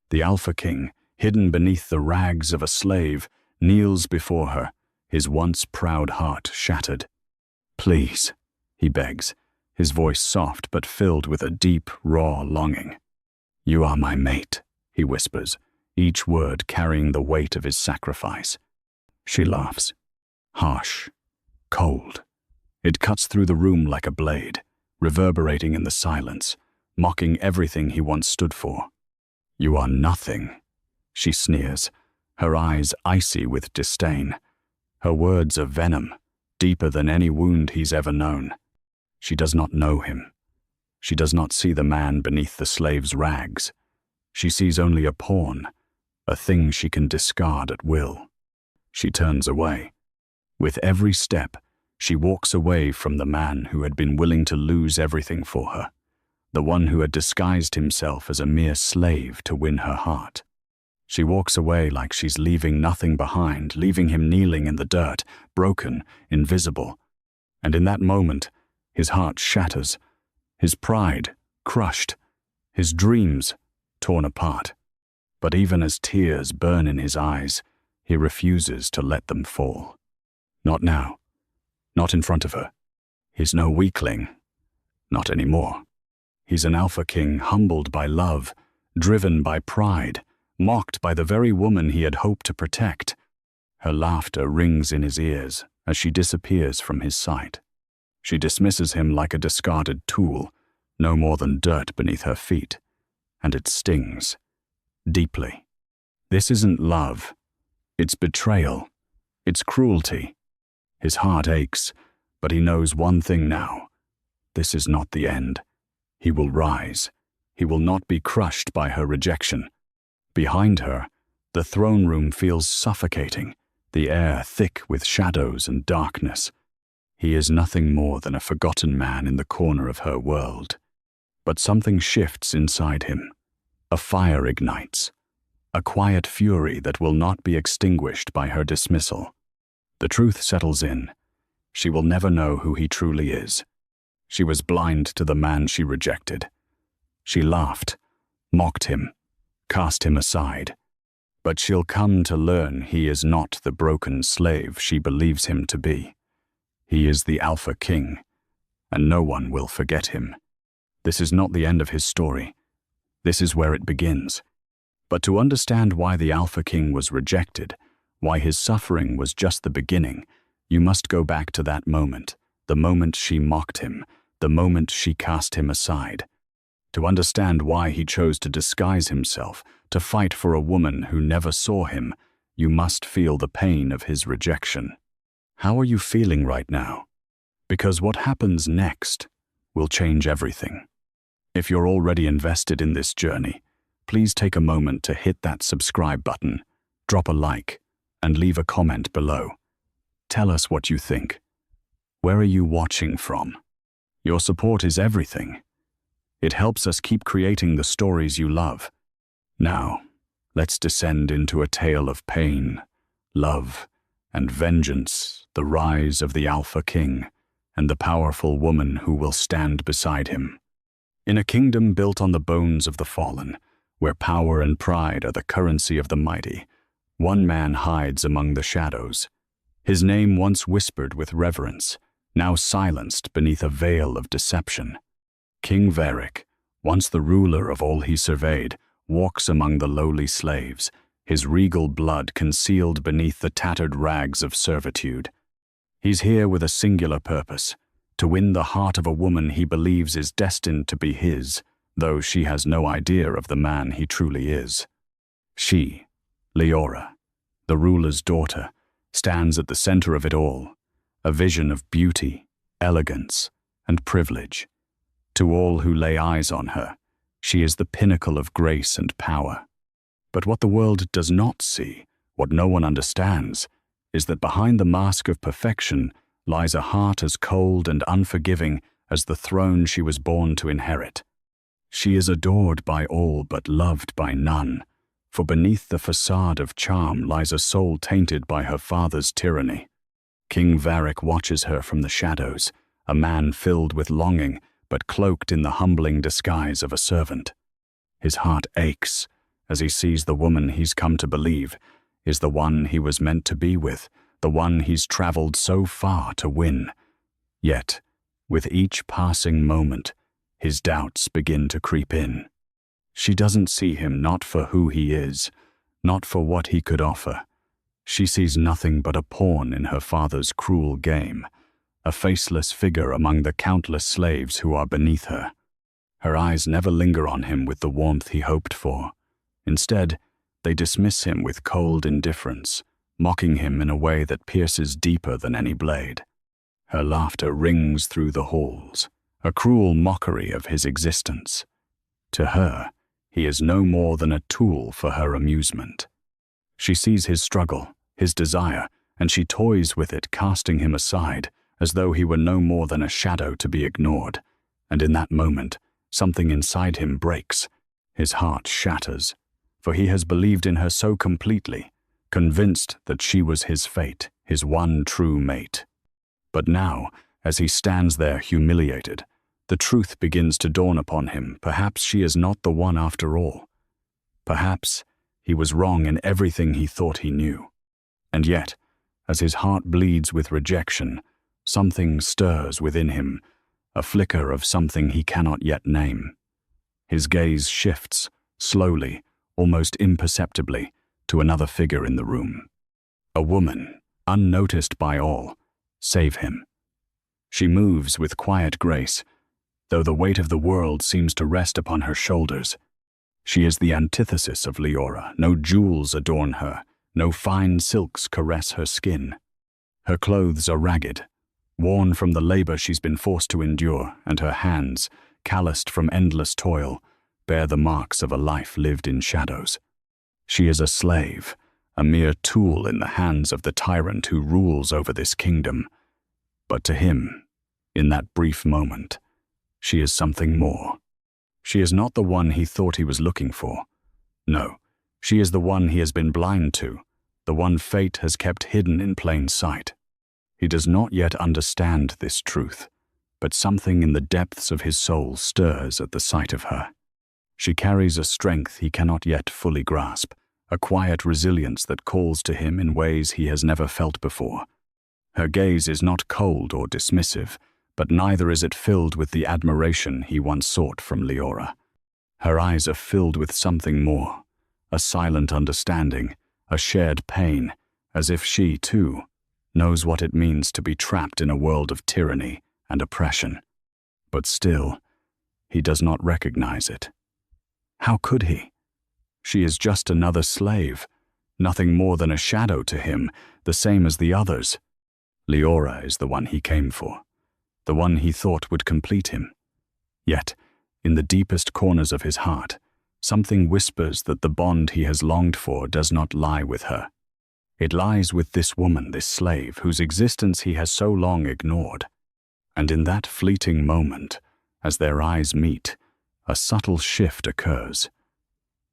The Alpha King, hidden beneath the rags of a slave, kneels before her, his once proud heart shattered. "Please," he begs, his voice soft but filled with a deep, raw longing. "You are my mate," he whispers, each word carrying the weight of his sacrifice. She laughs. Harsh, cold. It cuts through the room like a blade, reverberating in the silence, mocking everything he once stood for. "You are nothing," she sneers, her eyes icy with disdain. Her words are venom, deeper than any wound he's ever known. She does not know him. She does not see the man beneath the slave's rags. She sees only a pawn, a thing she can discard at will. She turns away. With every step, she walks away from the man who had been willing to lose everything for her, the one who had disguised himself as a mere slave to win her heart. She walks away like she's leaving nothing behind, leaving him kneeling in the dirt, broken, invisible. And in that moment, his heart shatters, his pride crushed, his dreams torn apart. But even as tears burn in his eyes, he refuses to let them fall. Not now. Not in front of her. He's no weakling. Not anymore. He's an Alpha King humbled by love, driven by pride, mocked by the very woman he had hoped to protect. Her laughter rings in his ears as she disappears from his sight. She dismisses him like a discarded tool, no more than dirt beneath her feet. And it stings. Deeply. This isn't love. It's betrayal. It's cruelty. His heart aches, but he knows one thing now. This is not the end. He will rise. He will not be crushed by her rejection. Behind her, the throne room feels suffocating, the air thick with shadows and darkness. He is nothing more than a forgotten man in the corner of her world. But something shifts inside him. A fire ignites. A quiet fury that will not be extinguished by her dismissal. The truth settles in. She will never know who he truly is. She was blind to the man she rejected. She laughed, mocked him, cast him aside. But she'll come to learn he is not the broken slave she believes him to be. He is the Alpha King, and no one will forget him. This is not the end of his story. This is where it begins. But to understand why the Alpha King was rejected, why his suffering was just the beginning, you must go back to that moment, the moment she mocked him, the moment she cast him aside. To understand why he chose to disguise himself, to fight for a woman who never saw him, you must feel the pain of his rejection. How are you feeling right now? Because what happens next will change everything. If you're already invested in this journey, please take a moment to hit that subscribe button, drop a like, and leave a comment below. Tell us what you think. Where are you watching from? Your support is everything. It helps us keep creating the stories you love. Now, let's descend into a tale of pain, love, and vengeance, the rise of the Alpha King, and the powerful woman who will stand beside him. In a kingdom built on the bones of the fallen, where power and pride are the currency of the mighty, one man hides among the shadows. His name once whispered with reverence, now silenced beneath a veil of deception. King Varric, once the ruler of all he surveyed, walks among the lowly slaves, his regal blood concealed beneath the tattered rags of servitude. He's here with a singular purpose, to win the heart of a woman he believes is destined to be his, though she has no idea of the man he truly is. She, Leora, the ruler's daughter, stands at the center of it all, a vision of beauty, elegance, and privilege. To all who lay eyes on her, she is the pinnacle of grace and power. But what the world does not see, what no one understands, is that behind the mask of perfection lies a heart as cold and unforgiving as the throne she was born to inherit. She is adored by all but loved by none, for beneath the facade of charm lies a soul tainted by her father's tyranny. King Varric watches her from the shadows, a man filled with longing, but cloaked in the humbling disguise of a servant. His heart aches, as he sees the woman he's come to believe is the one he was meant to be with, the one he's traveled so far to win. Yet, with each passing moment, his doubts begin to creep in. She doesn't see him not for who he is, not for what he could offer. She sees nothing but a pawn in her father's cruel game, a faceless figure among the countless slaves who are beneath her. Her eyes never linger on him with the warmth he hoped for. Instead, they dismiss him with cold indifference, mocking him in a way that pierces deeper than any blade. Her laughter rings through the halls, a cruel mockery of his existence. To her, he is no more than a tool for her amusement. She sees his struggle, his desire, and she toys with it, casting him aside, as though he were no more than a shadow to be ignored. And in that moment, something inside him breaks. His heart shatters, for he has believed in her so completely, convinced that she was his fate, his one true mate. But now, as he stands there humiliated, the truth begins to dawn upon him. Perhaps she is not the one after all. Perhaps he was wrong in everything he thought he knew. And yet, as his heart bleeds with rejection, something stirs within him, a flicker of something he cannot yet name. His gaze shifts, slowly, almost imperceptibly, to another figure in the room. A woman, unnoticed by all, save him. She moves with quiet grace, though the weight of the world seems to rest upon her shoulders. She is the antithesis of Leora. No jewels adorn her, no fine silks caress her skin. Her clothes are ragged, worn from the labor she's been forced to endure, and her hands, calloused from endless toil, bear the marks of a life lived in shadows. She is a slave, a mere tool in the hands of the tyrant who rules over this kingdom. But to him, in that brief moment, she is something more. She is not the one he thought he was looking for. No, she is the one he has been blind to, the one fate has kept hidden in plain sight. He does not yet understand this truth, but something in the depths of his soul stirs at the sight of her. She carries a strength he cannot yet fully grasp, a quiet resilience that calls to him in ways he has never felt before. Her gaze is not cold or dismissive, but neither is it filled with the admiration he once sought from Leora. Her eyes are filled with something more, a silent understanding, a shared pain, as if she, too, knows what it means to be trapped in a world of tyranny and oppression. But still, he does not recognize it. How could he? She is just another slave, nothing more than a shadow to him, the same as the others. Leora is the one he came for, the one he thought would complete him. Yet, in the deepest corners of his heart, something whispers that the bond he has longed for does not lie with her. It lies with this woman, this slave, whose existence he has so long ignored. And in that fleeting moment, as their eyes meet, a subtle shift occurs.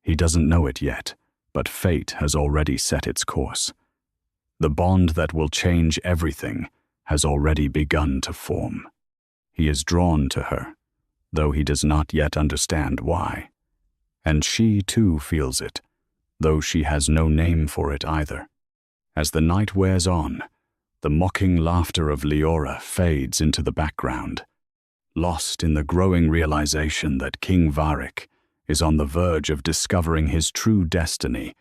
He doesn't know it yet, but fate has already set its course. The bond that will change everything has already begun to form. He is drawn to her, though he does not yet understand why. And she too feels it, though she has no name for it either. As the night wears on, the mocking laughter of Leora fades into the background, lost in the growing realization that King Varric is on the verge of discovering his true destiny,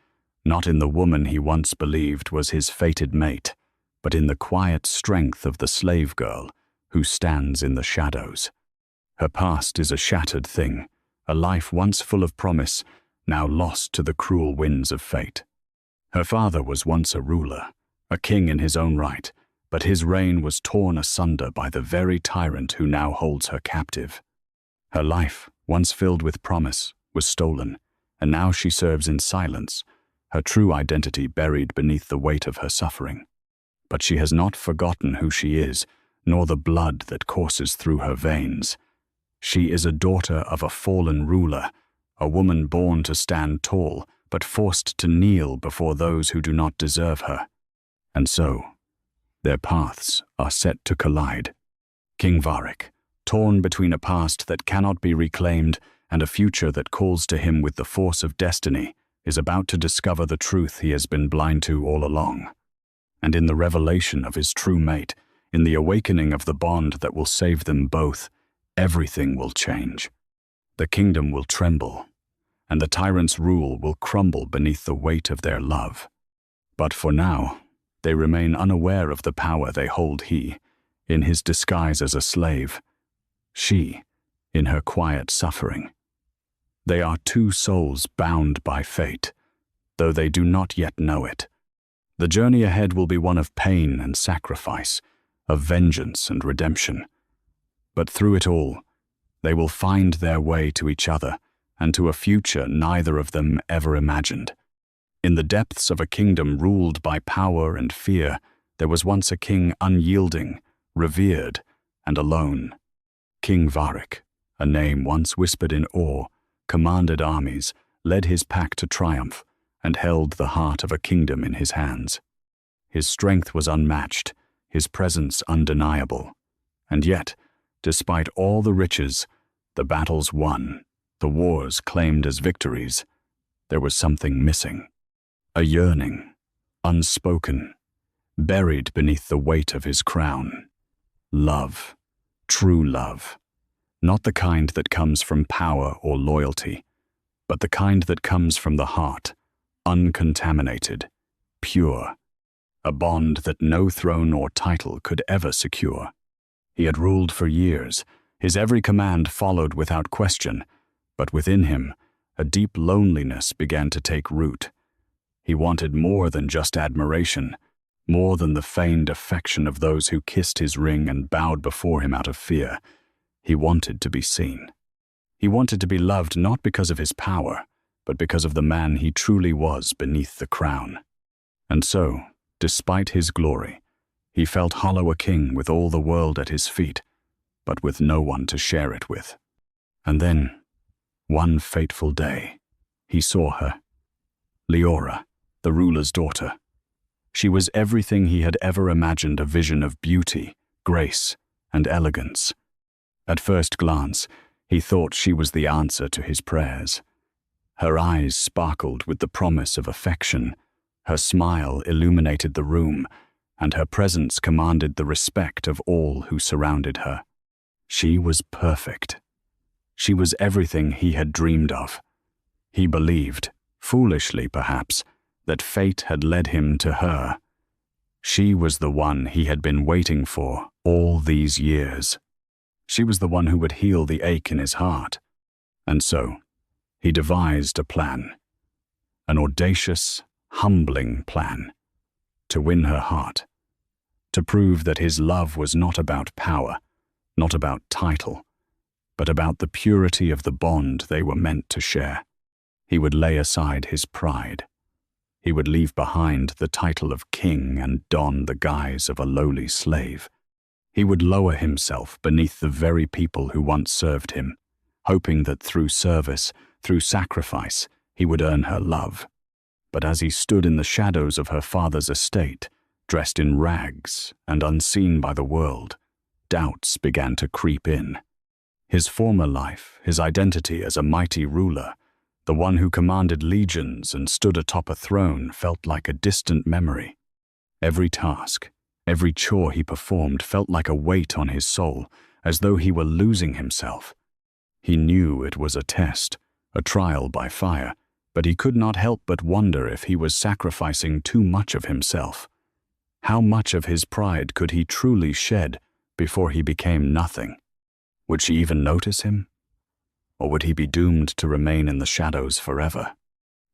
not in the woman he once believed was his fated mate, but in the quiet strength of the slave girl who stands in the shadows. Her past is a shattered thing, a life once full of promise, now lost to the cruel winds of fate. Her father was once a ruler, a king in his own right, but his reign was torn asunder by the very tyrant who now holds her captive. Her life, once filled with promise, was stolen, and now she serves in silence, her true identity buried beneath the weight of her suffering. But she has not forgotten who she is, nor the blood that courses through her veins. She is a daughter of a fallen ruler, a woman born to stand tall, but forced to kneel before those who do not deserve her. And so, their paths are set to collide. King Varric, torn between a past that cannot be reclaimed and a future that calls to him with the force of destiny, is about to discover the truth he has been blind to all along. And in the revelation of his true mate, in the awakening of the bond that will save them both, everything will change. The kingdom will tremble, and the tyrant's rule will crumble beneath the weight of their love. But for now, they remain unaware of the power they hold, he, in his disguise as a slave, she, in her quiet suffering. They are two souls bound by fate, though they do not yet know it. The journey ahead will be one of pain and sacrifice, of vengeance and redemption. But through it all, they will find their way to each other and to a future neither of them ever imagined. In the depths of a kingdom ruled by power and fear, there was once a king unyielding, revered, and alone. King Varric, a name once whispered in awe, commanded armies, led his pack to triumph, and held the heart of a kingdom in his hands. His strength was unmatched, his presence undeniable. And yet, despite all the riches, the battles won, the wars claimed as victories, there was something missing. A yearning, unspoken, buried beneath the weight of his crown. Love, true love. Not the kind that comes from power or loyalty, but the kind that comes from the heart, uncontaminated, pure. A bond that no throne or title could ever secure. He had ruled for years, his every command followed without question, but within him, a deep loneliness began to take root. He wanted more than just admiration, more than the feigned affection of those who kissed his ring and bowed before him out of fear. He wanted to be seen. He wanted to be loved not because of his power, but because of the man he truly was beneath the crown. And so, despite his glory, he felt hollow, a king with all the world at his feet, but with no one to share it with. And then, one fateful day, he saw her. Leora, the ruler's daughter. She was everything he had ever imagined, a vision of beauty, grace, and elegance. At first glance, he thought she was the answer to his prayers. Her eyes sparkled with the promise of affection, her smile illuminated the room, and her presence commanded the respect of all who surrounded her. She was perfect. She was everything he had dreamed of. He believed, foolishly perhaps, that fate had led him to her. She was the one he had been waiting for all these years. She was the one who would heal the ache in his heart. And so, he devised a plan. An audacious, humbling plan. To win her heart. To prove that his love was not about power, not about title, but about the purity of the bond they were meant to share. He would lay aside his pride. He would leave behind the title of king and don the guise of a lowly slave. He would lower himself beneath the very people who once served him, hoping that through service, through sacrifice, he would earn her love. But as he stood in the shadows of her father's estate, dressed in rags and unseen by the world, doubts began to creep in. His former life, his identity as a mighty ruler, the one who commanded legions and stood atop a throne, felt like a distant memory. Every task, every chore he performed felt like a weight on his soul, as though he were losing himself. He knew it was a test, a trial by fire, but he could not help but wonder if he was sacrificing too much of himself. How much of his pride could he truly shed before he became nothing? Would she even notice him? Or would he be doomed to remain in the shadows forever?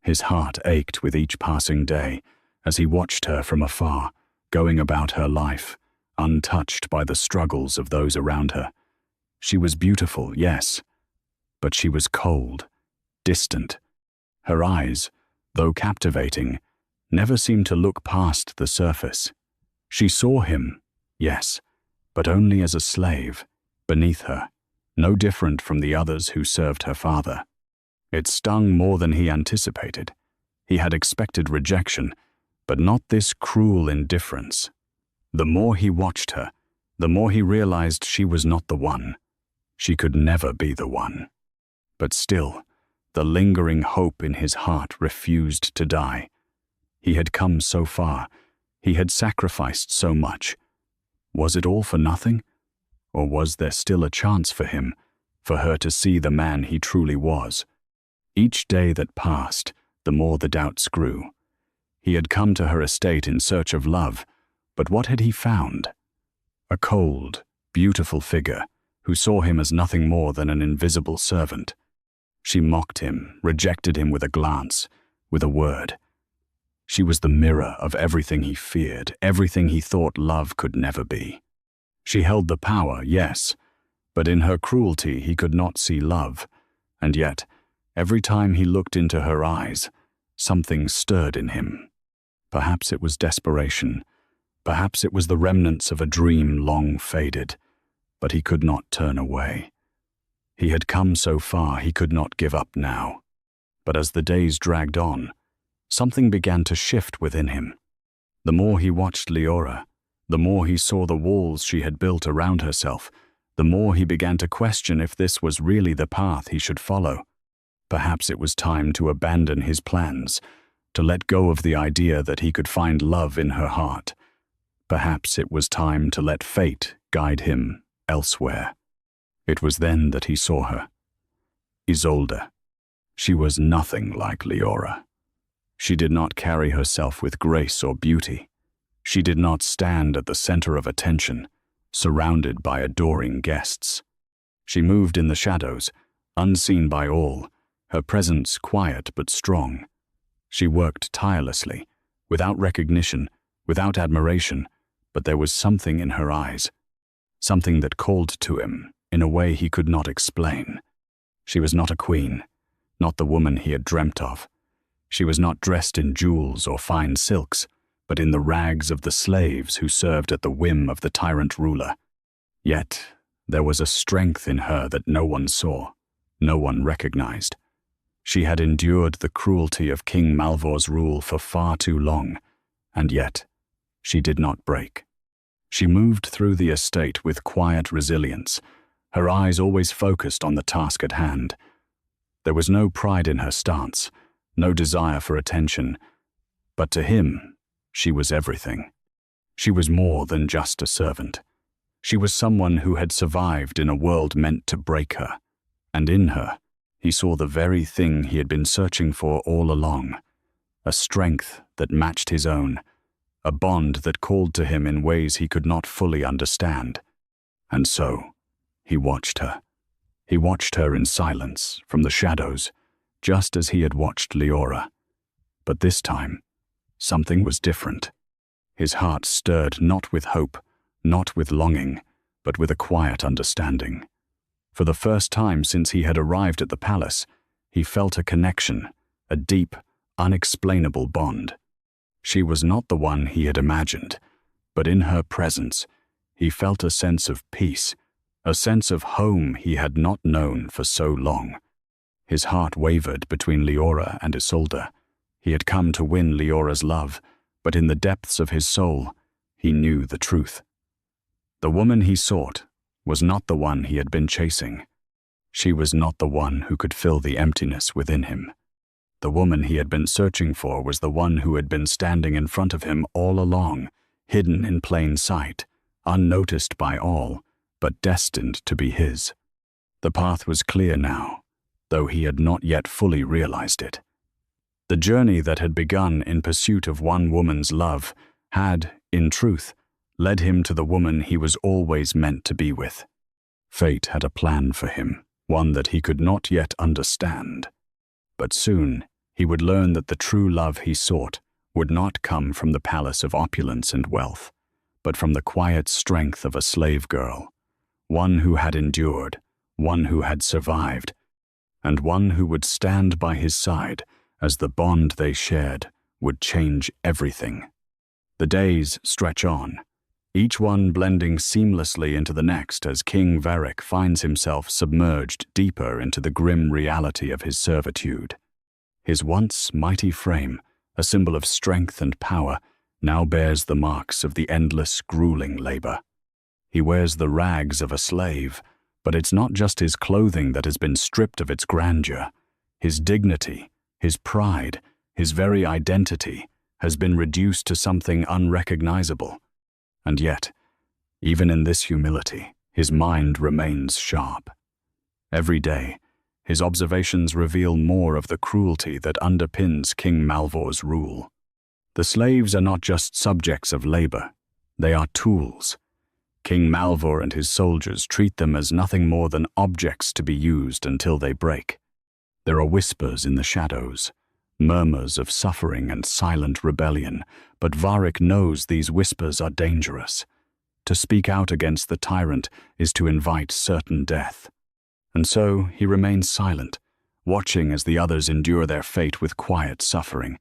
His heart ached with each passing day as he watched her from afar, going about her life, untouched by the struggles of those around her. She was beautiful, yes, but she was cold, distant. Her eyes, though captivating, never seemed to look past the surface. She saw him, yes, but only as a slave, beneath her, no different from the others who served her father. It stung more than he anticipated. He had expected rejection, but not this cruel indifference. The more he watched her, the more he realized she was not the one. She could never be the one. But still, The lingering hope in his heart refused to die. He had come so far. He had sacrificed so much. Was it all for nothing? Or was there still a chance for him, for her to see the man he truly was? Each day that passed, the more the doubts grew. He had come to her estate in search of love, but what had he found? A cold, beautiful figure who saw him as nothing more than an invisible servant. She mocked him, rejected him with a glance, with a word. She was the mirror of everything he feared, everything he thought love could never be. She held the power, yes, but in her cruelty he could not see love, and yet, every time he looked into her eyes, something stirred in him. Perhaps it was desperation, perhaps it was the remnants of a dream long faded, but he could not turn away. He had come so far he could not give up now. But as the days dragged on, something began to shift within him. The more he watched Leora, the more he saw the walls she had built around herself, the more he began to question if this was really the path he should follow. Perhaps it was time to abandon his plans, to let go of the idea that he could find love in her heart. Perhaps it was time to let fate guide him elsewhere. It was then that he saw her. Isolde. She was nothing like Leora. She did not carry herself with grace or beauty. She did not stand at the center of attention, surrounded by adoring guests. She moved in the shadows, unseen by all, her presence quiet but strong. She worked tirelessly, without recognition, without admiration, but there was something in her eyes, something that called to him in a way he could not explain. She was not a queen, not the woman he had dreamt of. She was not dressed in jewels or fine silks, but in the rags of the slaves who served at the whim of the tyrant ruler. Yet there was a strength in her that no one saw, no one recognized. She had endured the cruelty of King Malvor's rule for far too long, and yet she did not break. She moved through the estate with quiet resilience, her eyes always focused on the task at hand. There was no pride in her stance, no desire for attention, but to him, she was everything. She was more than just a servant. She was someone who had survived in a world meant to break her, and in her, he saw the very thing he had been searching for all along, a strength that matched his own, a bond that called to him in ways he could not fully understand. And so, he watched her. He watched her in silence, from the shadows, just as he had watched Leora. But this time, something was different. His heart stirred not with hope, not with longing, but with a quiet understanding. For the first time since he had arrived at the palace, he felt a connection, a deep, unexplainable bond. She was not the one he had imagined, but in her presence, he felt a sense of peace, a sense of home he had not known for so long. His heart wavered between Leora and Isolde. He had come to win Leora's love, but in the depths of his soul, he knew the truth. The woman he sought was not the one he had been chasing. She was not the one who could fill the emptiness within him. The woman he had been searching for was the one who had been standing in front of him all along, hidden in plain sight, unnoticed by all, but destined to be his. The path was clear now, though he had not yet fully realized it. The journey that had begun in pursuit of one woman's love had, in truth, led him to the woman he was always meant to be with. Fate had a plan for him, one that he could not yet understand. But soon he would learn that the true love he sought would not come from the palace of opulence and wealth, but from the quiet strength of a slave girl, one who had endured, one who had survived, and one who would stand by his side as the bond they shared would change everything. The days stretch on, each one blending seamlessly into the next as King Varric finds himself submerged deeper into the grim reality of his servitude. His once mighty frame, a symbol of strength and power, now bears the marks of the endless, grueling labor. He wears the rags of a slave, but it's not just his clothing that has been stripped of its grandeur. His dignity, his pride, his very identity has been reduced to something unrecognizable. And yet, even in this humility, his mind remains sharp. Every day, his observations reveal more of the cruelty that underpins King Malvor's rule. The slaves are not just subjects of labor, they are tools. King Malvor and his soldiers treat them as nothing more than objects to be used until they break. There are whispers in the shadows, murmurs of suffering and silent rebellion, but Varric knows these whispers are dangerous. To speak out against the tyrant is to invite certain death. And so he remains silent, watching as the others endure their fate with quiet suffering,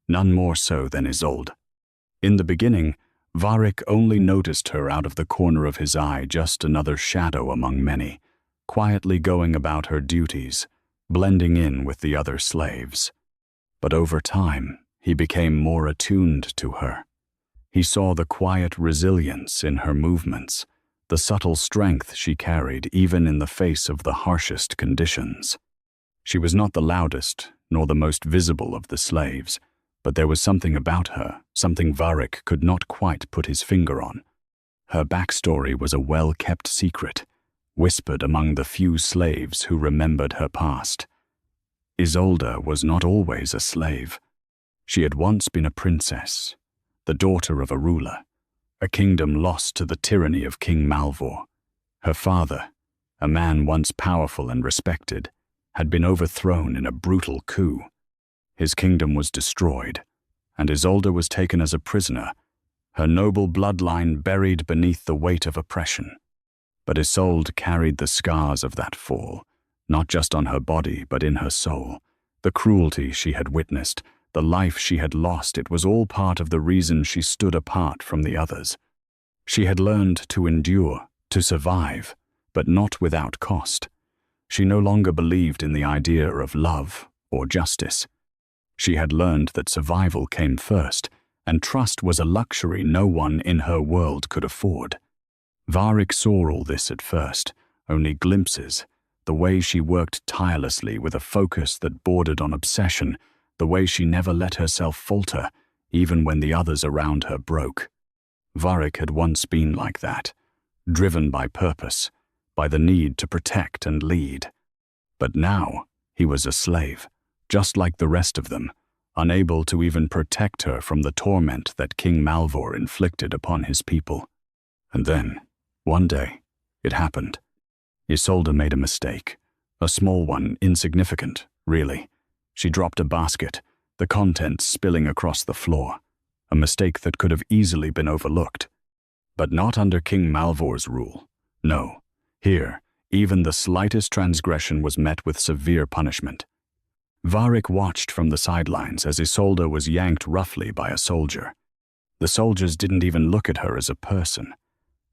none more so than Isolde. In the beginning, Varric only noticed her out of the corner of his eye, just another shadow among many, quietly going about her duties, blending in with the other slaves. But over time, he became more attuned to her. He saw the quiet resilience in her movements, the subtle strength she carried even in the face of the harshest conditions. She was not the loudest nor the most visible of the slaves, but there was something about her, something Varric could not quite put his finger on. Her backstory was a well-kept secret, whispered among the few slaves who remembered her past. Isolde was not always a slave. She had once been a princess, the daughter of a ruler, a kingdom lost to the tyranny of King Malvor. Her father, a man once powerful and respected, had been overthrown in a brutal coup. His kingdom was destroyed, and Isolde was taken as a prisoner, her noble bloodline buried beneath the weight of oppression. But Isolde carried the scars of that fall, not just on her body but in her soul. The cruelty she had witnessed, the life she had lost, it was all part of the reason she stood apart from the others. She had learned to endure, to survive, but not without cost. She no longer believed in the idea of love or justice. She had learned that survival came first, and trust was a luxury no one in her world could afford. Varric saw all this at first, only glimpses, the way she worked tirelessly with a focus that bordered on obsession, the way she never let herself falter, even when the others around her broke. Varric had once been like that, driven by purpose, by the need to protect and lead. But now he was a slave, just like the rest of them, unable to even protect her from the torment that King Malvor inflicted upon his people. And then, one day, it happened. Isolde made a mistake, a small one, insignificant, really. She dropped a basket, the contents spilling across the floor, a mistake that could have easily been overlooked. But not under King Malvor's rule. No, here, even the slightest transgression was met with severe punishment. Varric watched from the sidelines as Isolde was yanked roughly by a soldier. The soldiers didn't even look at her as a person.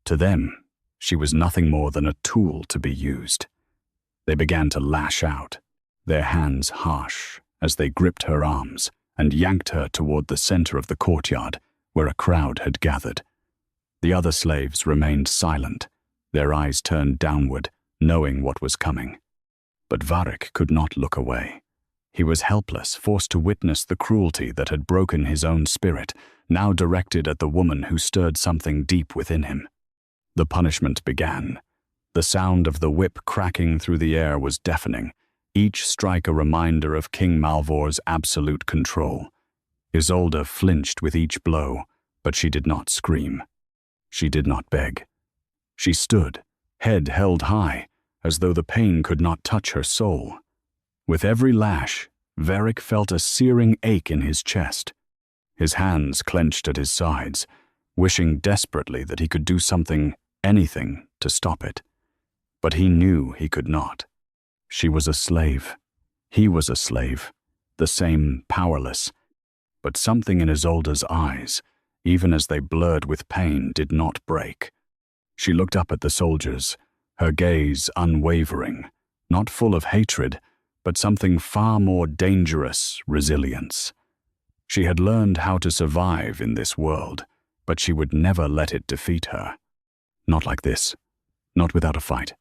To them, she was nothing more than a tool to be used. They began to lash out, their hands harsh, as they gripped her arms and yanked her toward the center of the courtyard where a crowd had gathered. The other slaves remained silent, their eyes turned downward, knowing what was coming. But Varric could not look away. He was helpless, forced to witness the cruelty that had broken his own spirit, now directed at the woman who stirred something deep within him. The punishment began. The sound of the whip cracking through the air was deafening, each strike a reminder of King Malvor's absolute control. Isolde flinched with each blow, but she did not scream. She did not beg. She stood, head held high, as though the pain could not touch her soul. With every lash, Varric felt a searing ache in his chest. His hands clenched at his sides, wishing desperately that he could do something, anything, to stop it. But he knew he could not. She was a slave. He was a slave, the same, powerless. But something in Isolde's eyes, even as they blurred with pain, did not break. She looked up at the soldiers, her gaze unwavering, not full of hatred, but something far more dangerous, resilience. She had learned how to survive in this world, but she would never let it defeat her. Not like this, not without a fight.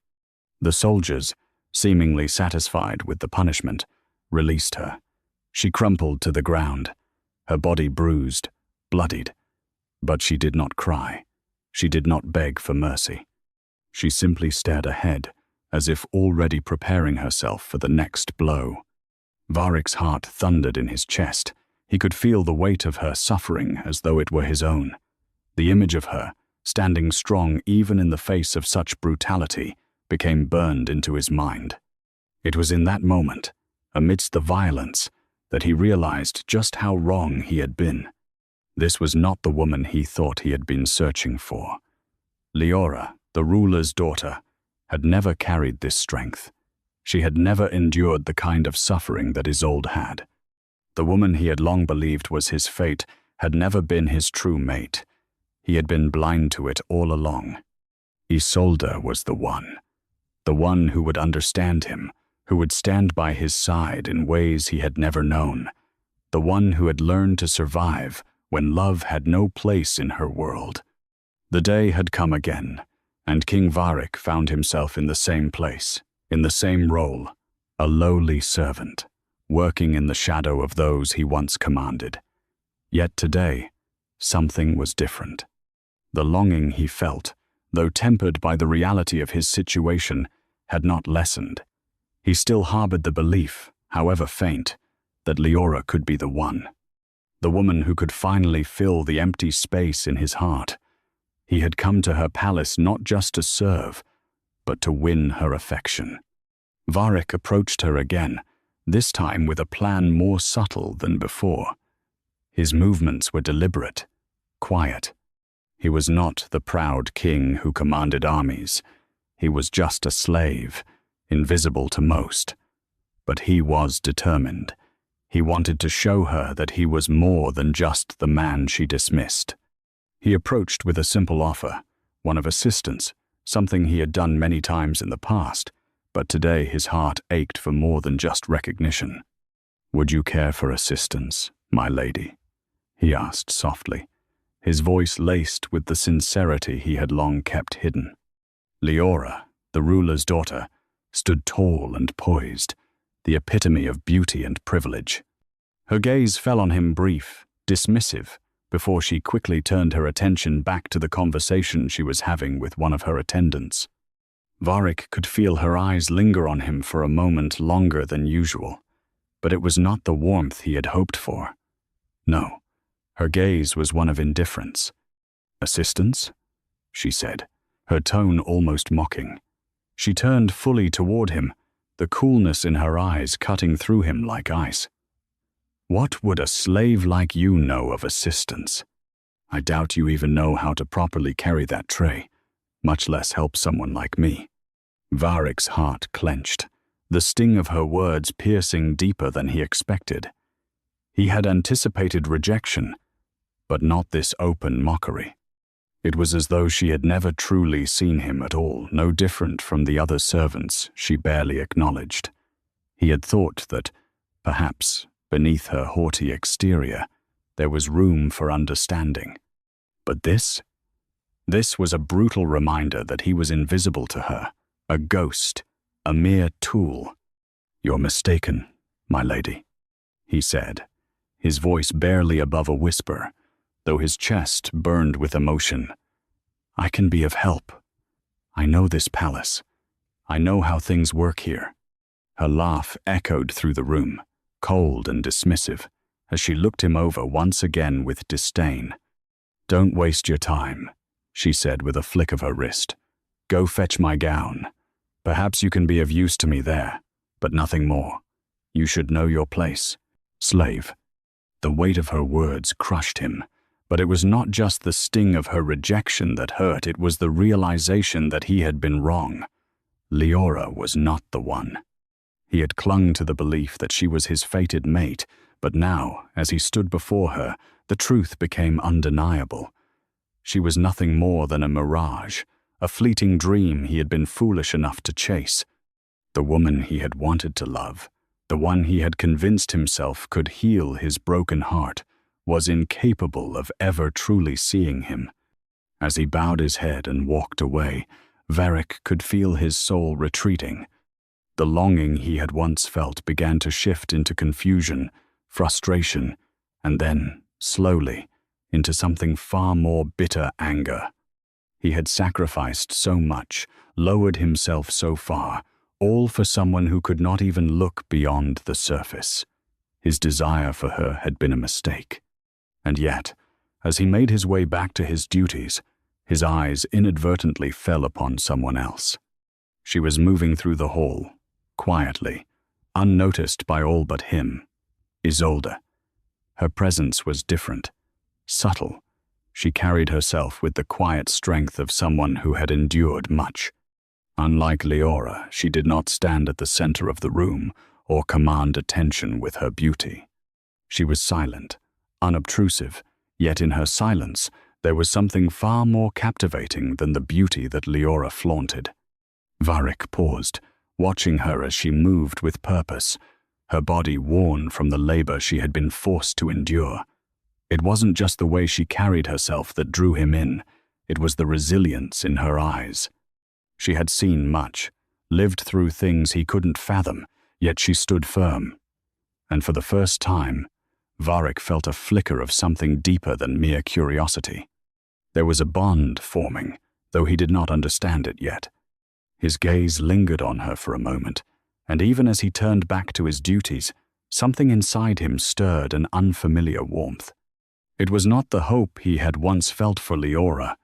The soldiers, seemingly satisfied with the punishment, released her. She crumpled to the ground, her body bruised, bloodied. But she did not cry. She did not beg for mercy. She simply stared ahead, as if already preparing herself for the next blow. Varric's heart thundered in his chest. He could feel the weight of her suffering as though it were his own. The image of her, standing strong even in the face of such brutality, became burned into his mind. It was in that moment, amidst the violence, that he realized just how wrong he had been. This was not the woman he thought he had been searching for. Leora, the ruler's daughter, had never carried this strength. She had never endured the kind of suffering that Isolde had. The woman he had long believed was his fate had never been his true mate. He had been blind to it all along. Isolde was the one who would understand him, who would stand by his side in ways he had never known, the one who had learned to survive when love had no place in her world. The day had come again, and King Varric found himself in the same place, in the same role, a lowly servant, working in the shadow of those he once commanded. Yet today, something was different. The longing he felt, though tempered by the reality of his situation, had not lessened. He still harbored the belief, however faint, that Leora could be the woman who could finally fill the empty space in his heart. He had come to her palace not just to serve, but to win her affection. Varric approached her again, this time with a plan more subtle than before. His movements were deliberate, quiet. He was not the proud king who commanded armies. He was just a slave, invisible to most. But he was determined. He wanted to show her that he was more than just the man she dismissed. He approached with a simple offer, one of assistance, something he had done many times in the past, but today his heart ached for more than just recognition. "Would you care for assistance, my lady?" he asked softly, his voice laced with the sincerity he had long kept hidden. Leora, the ruler's daughter, stood tall and poised, the epitome of beauty and privilege. Her gaze fell on him brief, dismissive, before she quickly turned her attention back to the conversation she was having with one of her attendants. Varric could feel her eyes linger on him for a moment longer than usual, but it was not the warmth he had hoped for. No, her gaze was one of indifference. "Assistance?" she said, her tone almost mocking. She turned fully toward him, the coolness in her eyes cutting through him like ice. "What would a slave like you know of assistance? I doubt you even know how to properly carry that tray, much less help someone like me." Varric's heart clenched, the sting of her words piercing deeper than he expected. He had anticipated rejection, but not this open mockery. It was as though she had never truly seen him at all, no different from the other servants she barely acknowledged. He had thought that, perhaps, beneath her haughty exterior, there was room for understanding. But this was a brutal reminder that he was invisible to her, a ghost, a mere tool. "You're mistaken, my lady," he said, his voice barely above a whisper, though his chest burned with emotion. "I can be of help. I know this palace. I know how things work here." Her laugh echoed through the room, cold and dismissive, as she looked him over once again with disdain. "Don't waste your time," she said with a flick of her wrist. "Go fetch my gown. Perhaps you can be of use to me there, but nothing more. You should know your place. Slave." The weight of her words crushed him, but it was not just the sting of her rejection that hurt, it was the realization that he had been wrong. Leora was not the one. He had clung to the belief that she was his fated mate, but now, as he stood before her, the truth became undeniable. She was nothing more than a mirage, a fleeting dream he had been foolish enough to chase. The woman he had wanted to love, the one he had convinced himself could heal his broken heart, was incapable of ever truly seeing him. As he bowed his head and walked away, Varric could feel his soul retreating. The longing he had once felt began to shift into confusion, frustration, and then, slowly, into something far more bitter anger. He had sacrificed so much, lowered himself so far, all for someone who could not even look beyond the surface. His desire for her had been a mistake. And yet, as he made his way back to his duties, his eyes inadvertently fell upon someone else. She was moving through the hall, quietly, unnoticed by all but him. Isolde. Her presence was different, subtle. She carried herself with the quiet strength of someone who had endured much. Unlike Leora, she did not stand at the center of the room or command attention with her beauty. She was silent, unobtrusive, yet in her silence there was something far more captivating than the beauty that Leora flaunted. Varric paused, watching her as she moved with purpose, her body worn from the labor she had been forced to endure. It wasn't just the way she carried herself that drew him in, it was the resilience in her eyes. She had seen much, lived through things he couldn't fathom, yet she stood firm. And for the first time, Varric felt a flicker of something deeper than mere curiosity. There was a bond forming, though he did not understand it yet. His gaze lingered on her for a moment, and even as he turned back to his duties, something inside him stirred an unfamiliar warmth. It was not the hope he had once felt for Leora,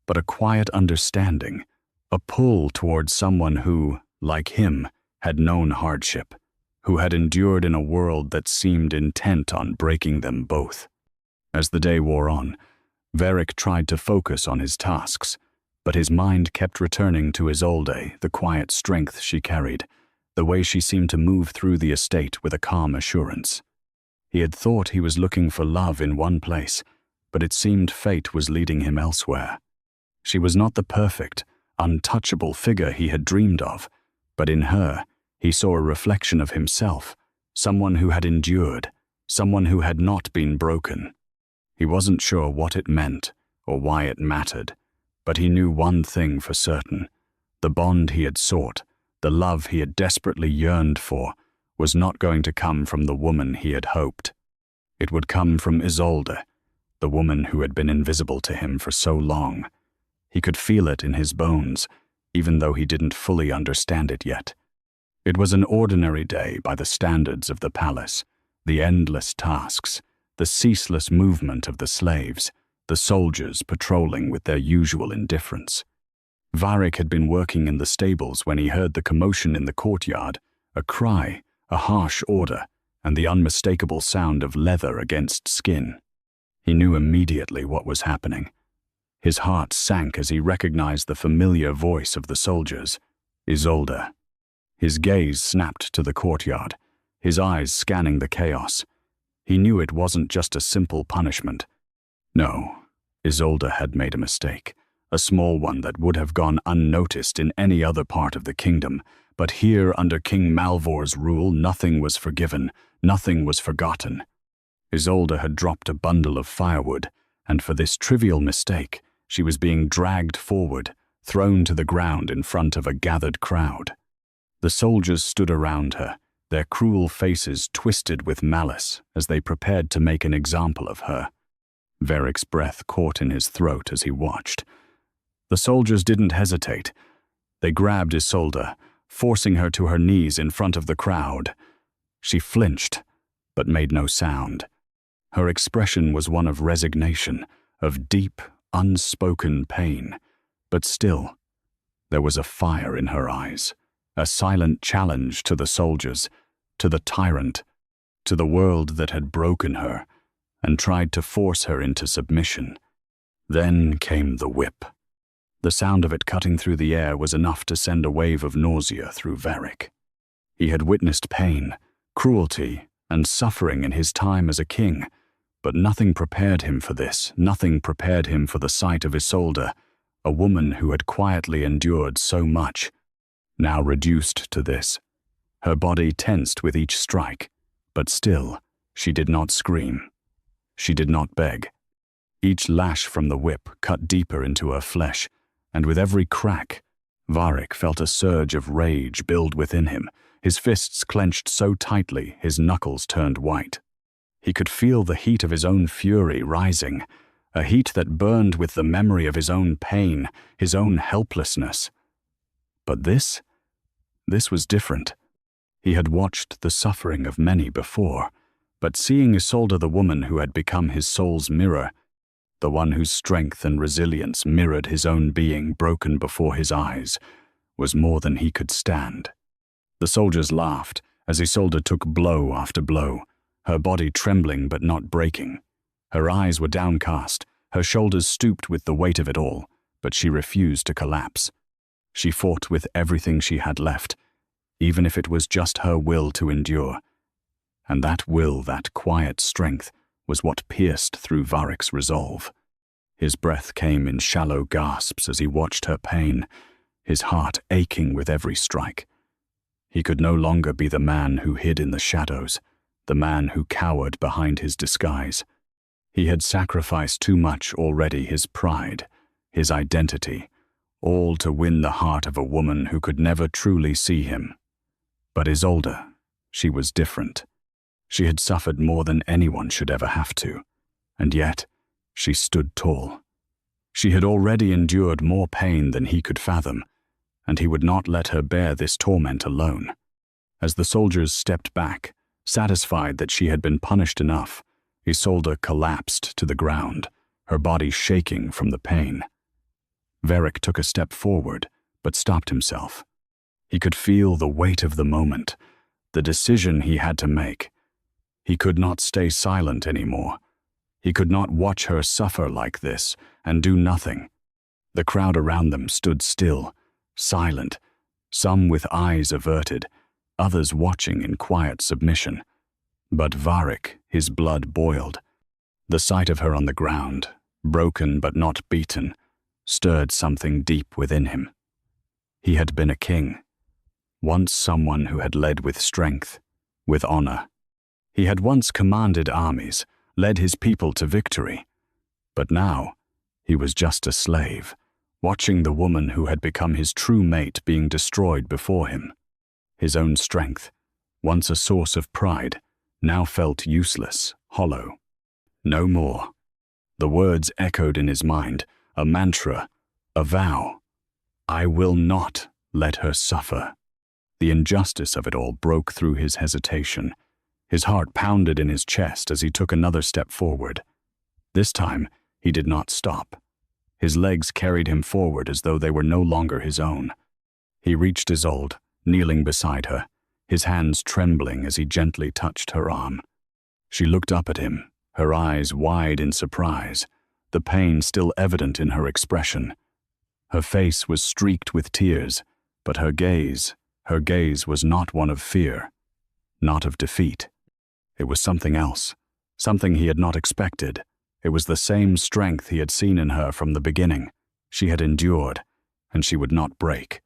but a quiet understanding, a pull towards someone who, like him, had known hardship, who had endured in a world that seemed intent on breaking them both. As the day wore on, Varric tried to focus on his tasks, but his mind kept returning to Isolde, the quiet strength she carried, the way she seemed to move through the estate with a calm assurance. He had thought he was looking for love in one place, but it seemed fate was leading him elsewhere. She was not the perfect, untouchable figure he had dreamed of, but in her, he saw a reflection of himself, someone who had endured, someone who had not been broken. He wasn't sure what it meant or why it mattered, but he knew one thing for certain. The bond he had sought, the love he had desperately yearned for, was not going to come from the woman he had hoped. It would come from Isolde, the woman who had been invisible to him for so long. He could feel it in his bones, even though he didn't fully understand it yet. It was an ordinary day by the standards of the palace, the endless tasks, the ceaseless movement of the slaves, the soldiers patrolling with their usual indifference. Varric had been working in the stables when he heard the commotion in the courtyard, a cry, a harsh order, and the unmistakable sound of leather against skin. He knew immediately what was happening. His heart sank as he recognized the familiar voice of the soldiers, Isolde. His gaze snapped to the courtyard, his eyes scanning the chaos. He knew it wasn't just a simple punishment. No, Isolde had made a mistake, a small one that would have gone unnoticed in any other part of the kingdom, but here under King Malvor's rule nothing was forgiven, nothing was forgotten. Isolde had dropped a bundle of firewood, and for this trivial mistake, she was being dragged forward, thrown to the ground in front of a gathered crowd. The soldiers stood around her, their cruel faces twisted with malice as they prepared to make an example of her. Varric's breath caught in his throat as he watched. The soldiers didn't hesitate. They grabbed Isolde, forcing her to her knees in front of the crowd. She flinched, but made no sound. Her expression was one of resignation, of deep, unspoken pain, but still, there was a fire in her eyes, a silent challenge to the soldiers, to the tyrant, to the world that had broken her and tried to force her into submission. Then came the whip. The sound of it cutting through the air was enough to send a wave of nausea through Varric. He had witnessed pain, cruelty, and suffering in his time as a king, but nothing prepared him for this, nothing prepared him for the sight of Isolde, a woman who had quietly endured so much, now reduced to this. Her body tensed with each strike, but still, she did not scream. She did not beg. Each lash from the whip cut deeper into her flesh, and with every crack, Varric felt a surge of rage build within him, his fists clenched so tightly his knuckles turned white. He could feel the heat of his own fury rising, a heat that burned with the memory of his own pain, his own helplessness. But this was different. He had watched the suffering of many before, but seeing Isolde, the woman who had become his soul's mirror, the one whose strength and resilience mirrored his own being broken before his eyes, was more than he could stand. The soldiers laughed as Isolde took blow after blow, her body trembling but not breaking. Her eyes were downcast, her shoulders stooped with the weight of it all, but she refused to collapse. She fought with everything she had left, even if it was just her will to endure. And that will, that quiet strength, was what pierced through Varric's resolve. His breath came in shallow gasps as he watched her pain, his heart aching with every strike. He could no longer be the man who hid in the shadows, the man who cowered behind his disguise. He had sacrificed too much already, his pride, his identity, all to win the heart of a woman who could never truly see him. But Isolde, she was different. She had suffered more than anyone should ever have to, and yet she stood tall. She had already endured more pain than he could fathom, and he would not let her bear this torment alone. As the soldiers stepped back, satisfied that she had been punished enough, Isolde collapsed to the ground, her body shaking from the pain. Varric took a step forward, but stopped himself. He could feel the weight of the moment, the decision he had to make. He could not stay silent anymore. He could not watch her suffer like this and do nothing. The crowd around them stood still, silent, some with eyes averted, others watching in quiet submission. But Varric, his blood boiled. The sight of her on the ground, broken but not beaten, stirred something deep within him. He had been a king, once someone who had led with strength, with honor. He had once commanded armies, led his people to victory. But now, he was just a slave, watching the woman who had become his true mate being destroyed before him. His own strength, once a source of pride, now felt useless, hollow. No more. The words echoed in his mind, a mantra, a vow. I will not let her suffer. The injustice of it all broke through his hesitation. His heart pounded in his chest as he took another step forward. This time, he did not stop. His legs carried him forward as though they were no longer his own. He reached Isolde, kneeling beside her, his hands trembling as he gently touched her arm. She looked up at him, her eyes wide in surprise, the pain still evident in her expression. Her face was streaked with tears, but her gaze was not one of fear, not of defeat. It was something else, something he had not expected. It was the same strength he had seen in her from the beginning. She had endured, and she would not break.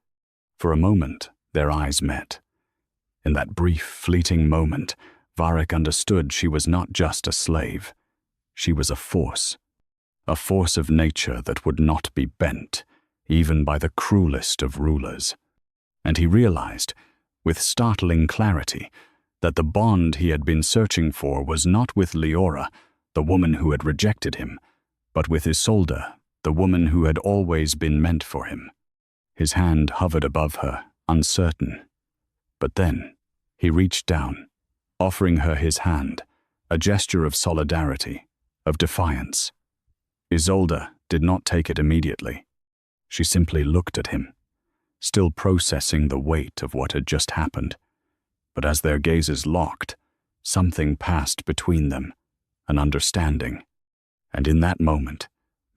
For a moment, their eyes met. In that brief, fleeting moment, Varric understood she was not just a slave. She was a force of nature that would not be bent, even by the cruelest of rulers. And he realized, with startling clarity, that the bond he had been searching for was not with Leora, the woman who had rejected him, but with Isolde, the woman who had always been meant for him. His hand hovered above her, uncertain. But then, he reached down, offering her his hand, a gesture of solidarity, of defiance. Isolde did not take it immediately. She simply looked at him, still processing the weight of what had just happened. But as their gazes locked, something passed between them, an understanding. And in that moment,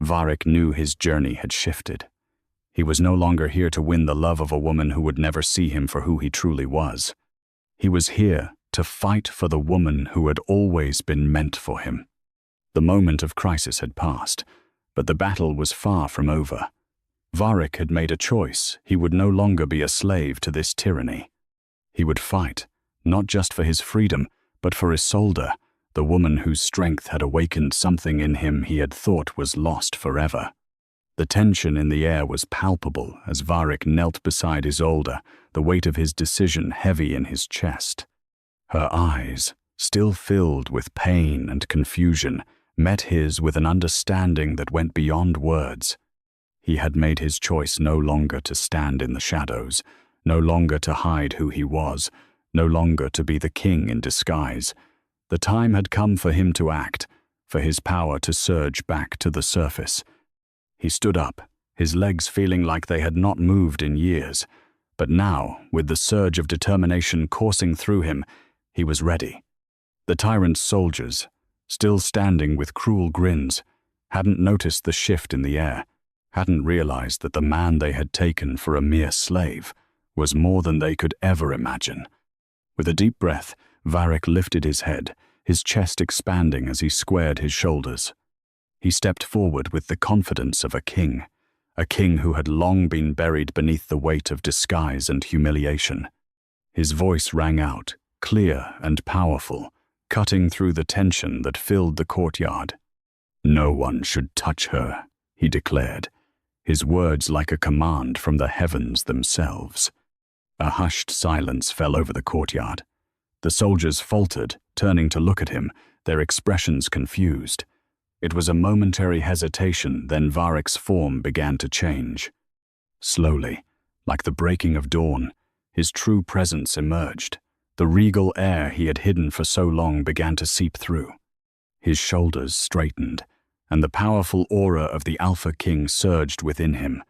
Varric knew his journey had shifted. He was no longer here to win the love of a woman who would never see him for who he truly was. He was here to fight for the woman who had always been meant for him. The moment of crisis had passed, but the battle was far from over. Varric had made a choice. He would no longer be a slave to this tyranny. He would fight, not just for his freedom, but for Isolde, the woman whose strength had awakened something in him he had thought was lost forever. The tension in the air was palpable as Varric knelt beside Isolde, the weight of his decision heavy in his chest. Her eyes, still filled with pain and confusion, met his with an understanding that went beyond words. He had made his choice no longer to stand in the shadows, no longer to hide who he was, no longer to be the king in disguise. The time had come for him to act, for his power to surge back to the surface. He stood up, his legs feeling like they had not moved in years. But now, with the surge of determination coursing through him, he was ready. The tyrant's soldiers, still standing with cruel grins, hadn't noticed the shift in the air, hadn't realized that the man they had taken for a mere slave was more than they could ever imagine. With a deep breath, Varric lifted his head, his chest expanding as he squared his shoulders. He stepped forward with the confidence of a king who had long been buried beneath the weight of disguise and humiliation. His voice rang out, clear and powerful, cutting through the tension that filled the courtyard. "No one should touch her," he declared, his words like a command from the heavens themselves. A hushed silence fell over the courtyard. The soldiers faltered, turning to look at him, their expressions confused. It was a momentary hesitation, then Varric's form began to change. Slowly, like the breaking of dawn, his true presence emerged. The regal air he had hidden for so long began to seep through. His shoulders straightened, and the powerful aura of the Alpha King surged within him.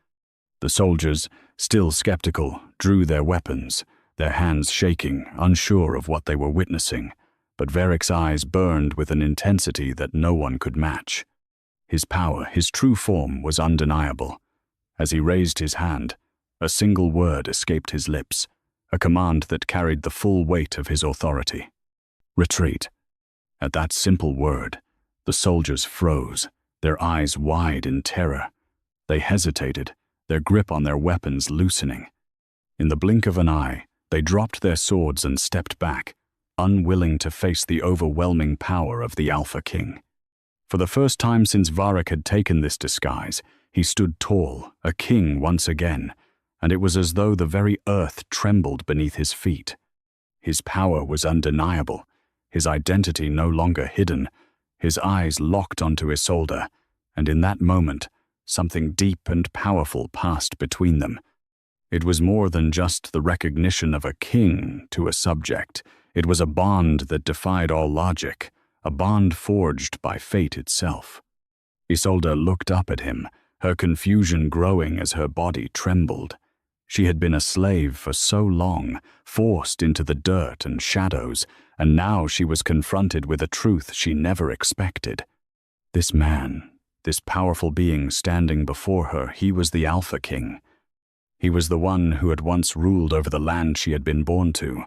The soldiers, still skeptical, drew their weapons, their hands shaking, unsure of what they were witnessing. But Varric's eyes burned with an intensity that no one could match. His power, his true form, was undeniable. As he raised his hand, a single word escaped his lips, a command that carried the full weight of his authority. "Retreat." At that simple word, the soldiers froze, their eyes wide in terror. They hesitated, their grip on their weapons loosening. In the blink of an eye, they dropped their swords and stepped back, unwilling to face the overwhelming power of the Alpha King. For the first time since Varric had taken this disguise, he stood tall, a king once again, and it was as though the very earth trembled beneath his feet. His power was undeniable, his identity no longer hidden, his eyes locked onto Isolde, and in that moment, something deep and powerful passed between them. It was more than just the recognition of a king to a subject. It was a bond that defied all logic, a bond forged by fate itself. Isolde looked up at him, her confusion growing as her body trembled. She had been a slave for so long, forced into the dirt and shadows, and now she was confronted with a truth she never expected. This man, this powerful being standing before her, he was the Alpha King. He was the one who had once ruled over the land she had been born to,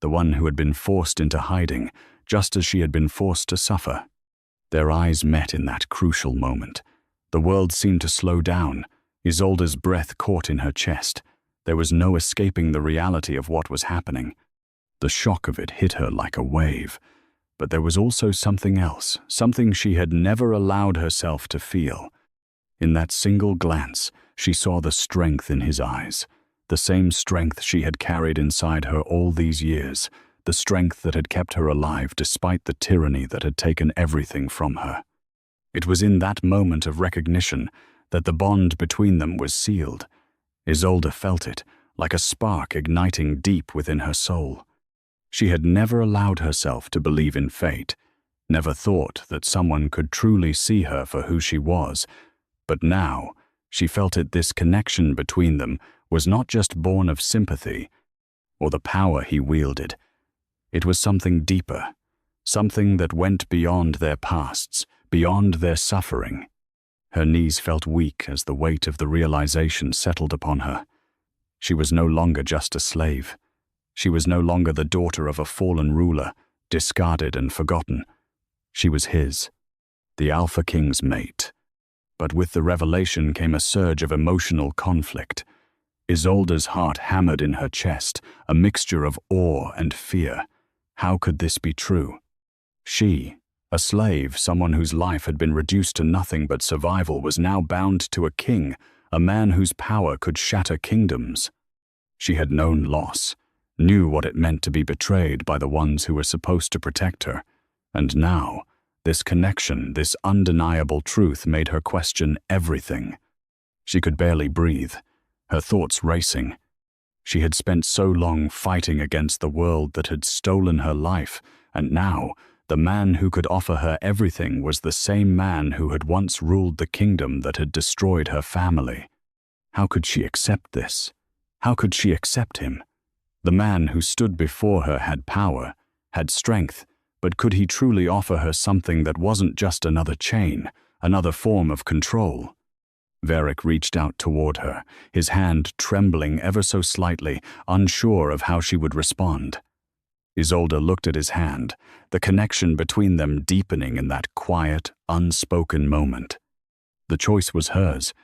the one who had been forced into hiding, just as she had been forced to suffer. Their eyes met in that crucial moment. The world seemed to slow down. Isolde's breath caught in her chest. There was no escaping the reality of what was happening. The shock of it hit her like a wave. But there was also something else, something she had never allowed herself to feel. In that single glance, she saw the strength in his eyes, the same strength she had carried inside her all these years, the strength that had kept her alive despite the tyranny that had taken everything from her. It was in that moment of recognition that the bond between them was sealed. Isolde felt it, like a spark igniting deep within her soul. She had never allowed herself to believe in fate, never thought that someone could truly see her for who she was, but now she felt it. This connection between them was not just born of sympathy or the power he wielded. It was something deeper, something that went beyond their pasts, beyond their suffering. Her knees felt weak as the weight of the realization settled upon her. She was no longer just a slave. She was no longer the daughter of a fallen ruler, discarded and forgotten. She was his, the Alpha King's mate. But with the revelation came a surge of emotional conflict. Isolde's heart hammered in her chest, a mixture of awe and fear. How could this be true? She, A slave, someone whose life had been reduced to nothing but survival, was now bound to a king, a man whose power could shatter kingdoms. She had known loss, knew what it meant to be betrayed by the ones who were supposed to protect her, and now, this connection, this undeniable truth made her question everything. She could barely breathe, her thoughts racing. She had spent so long fighting against the world that had stolen her life, and now, the man who could offer her everything was the same man who had once ruled the kingdom that had destroyed her family. How could she accept this? How could she accept him? The man who stood before her had power, had strength, but could he truly offer her something that wasn't just another chain, another form of control? Varric reached out toward her, his hand trembling ever so slightly, unsure of how she would respond. Isolde looked at his hand, the connection between them deepening in that quiet, unspoken moment. The choice was hers,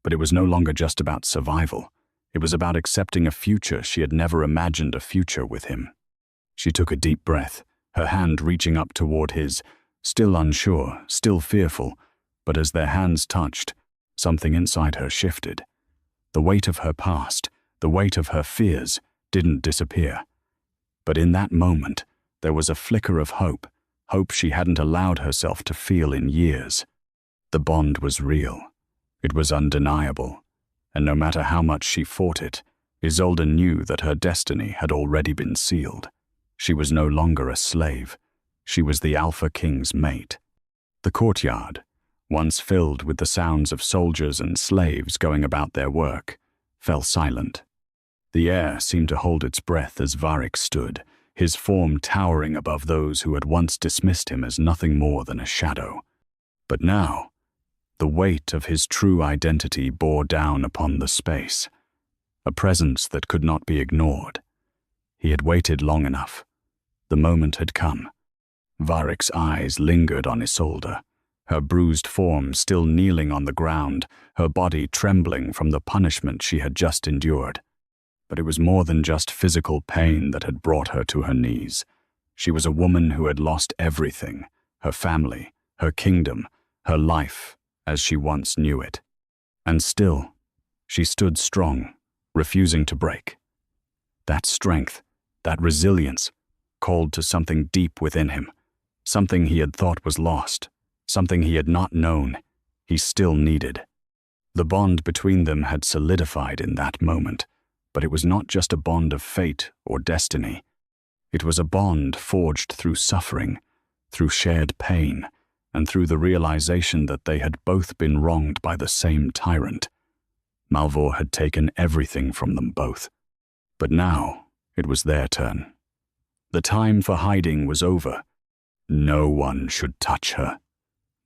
but it was no longer just about survival. It was about accepting a future she had never imagined, a future with him. She took a deep breath, her hand reaching up toward his, still unsure, still fearful, but as their hands touched, something inside her shifted. The weight of her past, the weight of her fears, didn't disappear. But in that moment, there was a flicker of hope, hope she hadn't allowed herself to feel in years. The bond was real. It was undeniable. And no matter how much she fought it, Isolde knew that her destiny had already been sealed. She was no longer a slave. She was the Alpha King's mate. The courtyard, once filled with the sounds of soldiers and slaves going about their work, fell silent. The air seemed to hold its breath as Varric stood, his form towering above those who had once dismissed him as nothing more than a shadow. But now, the weight of his true identity bore down upon the space, a presence that could not be ignored. He had waited long enough. The moment had come. Varric's eyes lingered on Isolde, her bruised form still kneeling on the ground, her body trembling from the punishment she had just endured. But it was more than just physical pain that had brought her to her knees. She was a woman who had lost everything, her family, her kingdom, her life, as she once knew it. And still, she stood strong, refusing to break. That strength, that resilience, called to something deep within him, something he had thought was lost, something he had not known, he still needed. The bond between them had solidified in that moment, but it was not just a bond of fate or destiny. It was a bond forged through suffering, through shared pain, and through the realization that they had both been wronged by the same tyrant. Malvor had taken everything from them both. But now, it was their turn. The time for hiding was over. No one should touch her.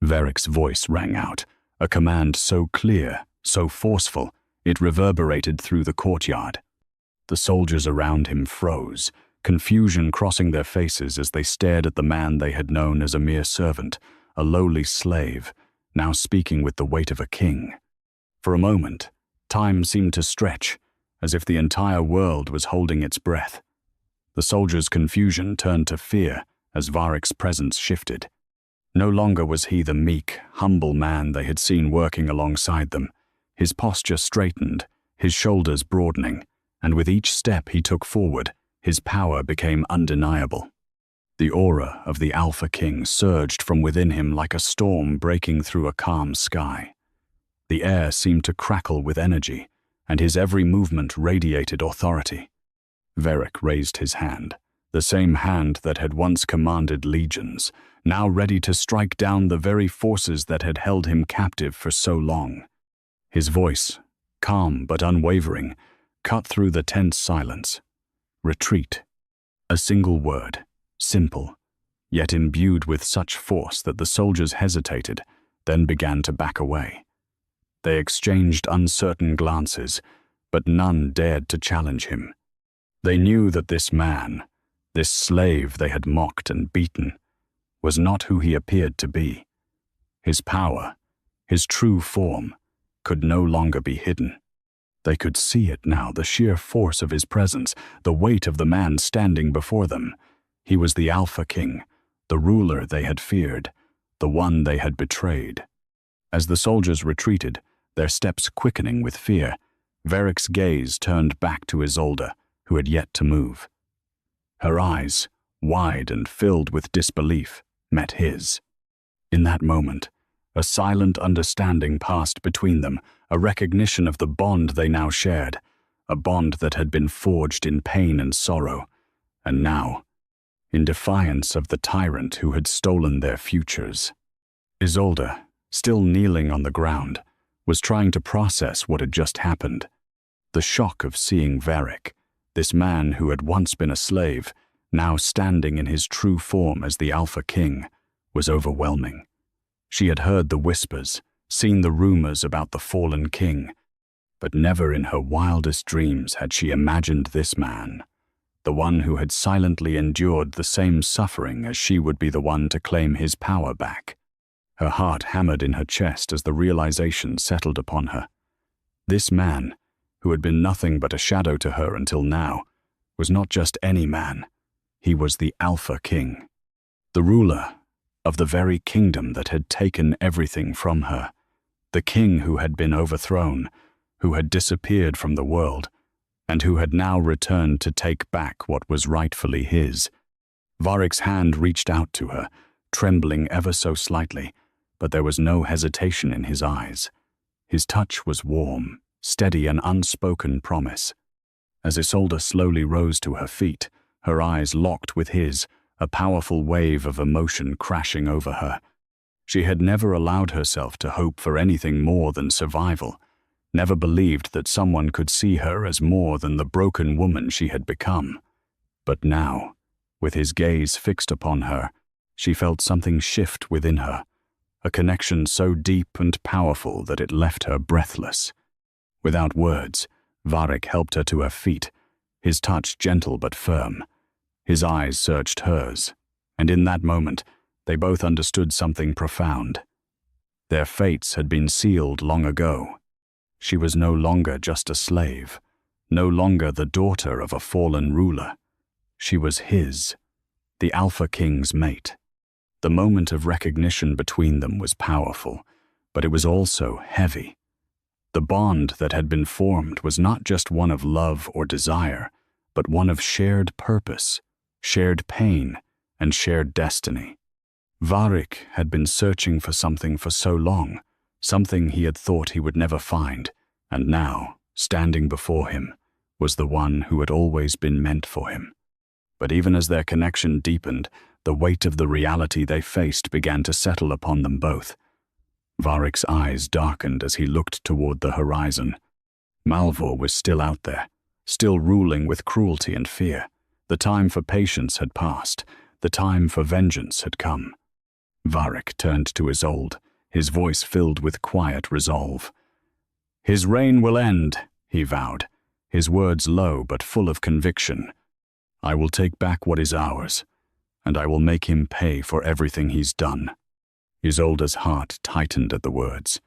Varric's voice rang out, a command so clear, so forceful, it reverberated through the courtyard. The soldiers around him froze, confusion crossing their faces as they stared at the man they had known as a mere servant, a lowly slave, now speaking with the weight of a king. For a moment, time seemed to stretch, as if the entire world was holding its breath. The soldiers' confusion turned to fear as Varric's presence shifted. No longer was he the meek, humble man they had seen working alongside them. His posture straightened, his shoulders broadening, and with each step he took forward, his power became undeniable. The aura of the Alpha King surged from within him like a storm breaking through a calm sky. The air seemed to crackle with energy, and his every movement radiated authority. Varric raised his hand, the same hand that had once commanded legions, now ready to strike down the very forces that had held him captive for so long. His voice, calm but unwavering, cut through the tense silence. Retreat. A single word, simple, yet imbued with such force that the soldiers hesitated, then began to back away. They exchanged uncertain glances, but none dared to challenge him. They knew that this man, this slave they had mocked and beaten, was not who he appeared to be. His power, his true form, could no longer be hidden. They could see it now, the sheer force of his presence, the weight of the man standing before them. He was the Alpha King, the ruler they had feared, the one they had betrayed. As the soldiers retreated, their steps quickening with fear, Varric's gaze turned back to Isolde, who had yet to move. Her eyes, wide and filled with disbelief, met his. In that moment, a silent understanding passed between them, a recognition of the bond they now shared, a bond that had been forged in pain and sorrow, and now, in defiance of the tyrant who had stolen their futures. Isolde, still kneeling on the ground, was trying to process what had just happened. The shock of seeing Varric, this man who had once been a slave, now standing in his true form as the Alpha King, was overwhelming. She had heard the whispers, seen the rumors about the fallen king, but never in her wildest dreams had she imagined this man, the one who had silently endured the same suffering as she would be the one to claim his power back. Her heart hammered in her chest as the realization settled upon her. This man, who had been nothing but a shadow to her until now, was not just any man. He was the Alpha King, the ruler of the very kingdom that had taken everything from her, the king who had been overthrown, who had disappeared from the world, and who had now returned to take back what was rightfully his. Varric's hand reached out to her, trembling ever so slightly, but there was no hesitation in his eyes. His touch was warm, steady, an unspoken promise. As Isolde slowly rose to her feet, her eyes locked with his, a powerful wave of emotion crashing over her. She had never allowed herself to hope for anything more than survival, never believed that someone could see her as more than the broken woman she had become. But now, with his gaze fixed upon her, she felt something shift within her, a connection so deep and powerful that it left her breathless. Without words, Varric helped her to her feet, his touch gentle but firm. His eyes searched hers, and in that moment, they both understood something profound. Their fates had been sealed long ago. She was no longer just a slave, no longer the daughter of a fallen ruler. She was his, the Alpha King's mate. The moment of recognition between them was powerful, but it was also heavy. The bond that had been formed was not just one of love or desire, but one of shared purpose, shared pain, and shared destiny. Varric had been searching for something for so long, something he had thought he would never find, and now, standing before him, was the one who had always been meant for him. But even as their connection deepened, the weight of the reality they faced began to settle upon them both. Varric's eyes darkened as he looked toward the horizon. Malvor was still out there, still ruling with cruelty and fear. The time for patience had passed. The time for vengeance had come. Varric turned to Isolde, his voice filled with quiet resolve. "His reign will end," he vowed, his words low but full of conviction. "I will take back what is ours, and I will make him pay for everything he's done." Isolde's heart tightened at the words.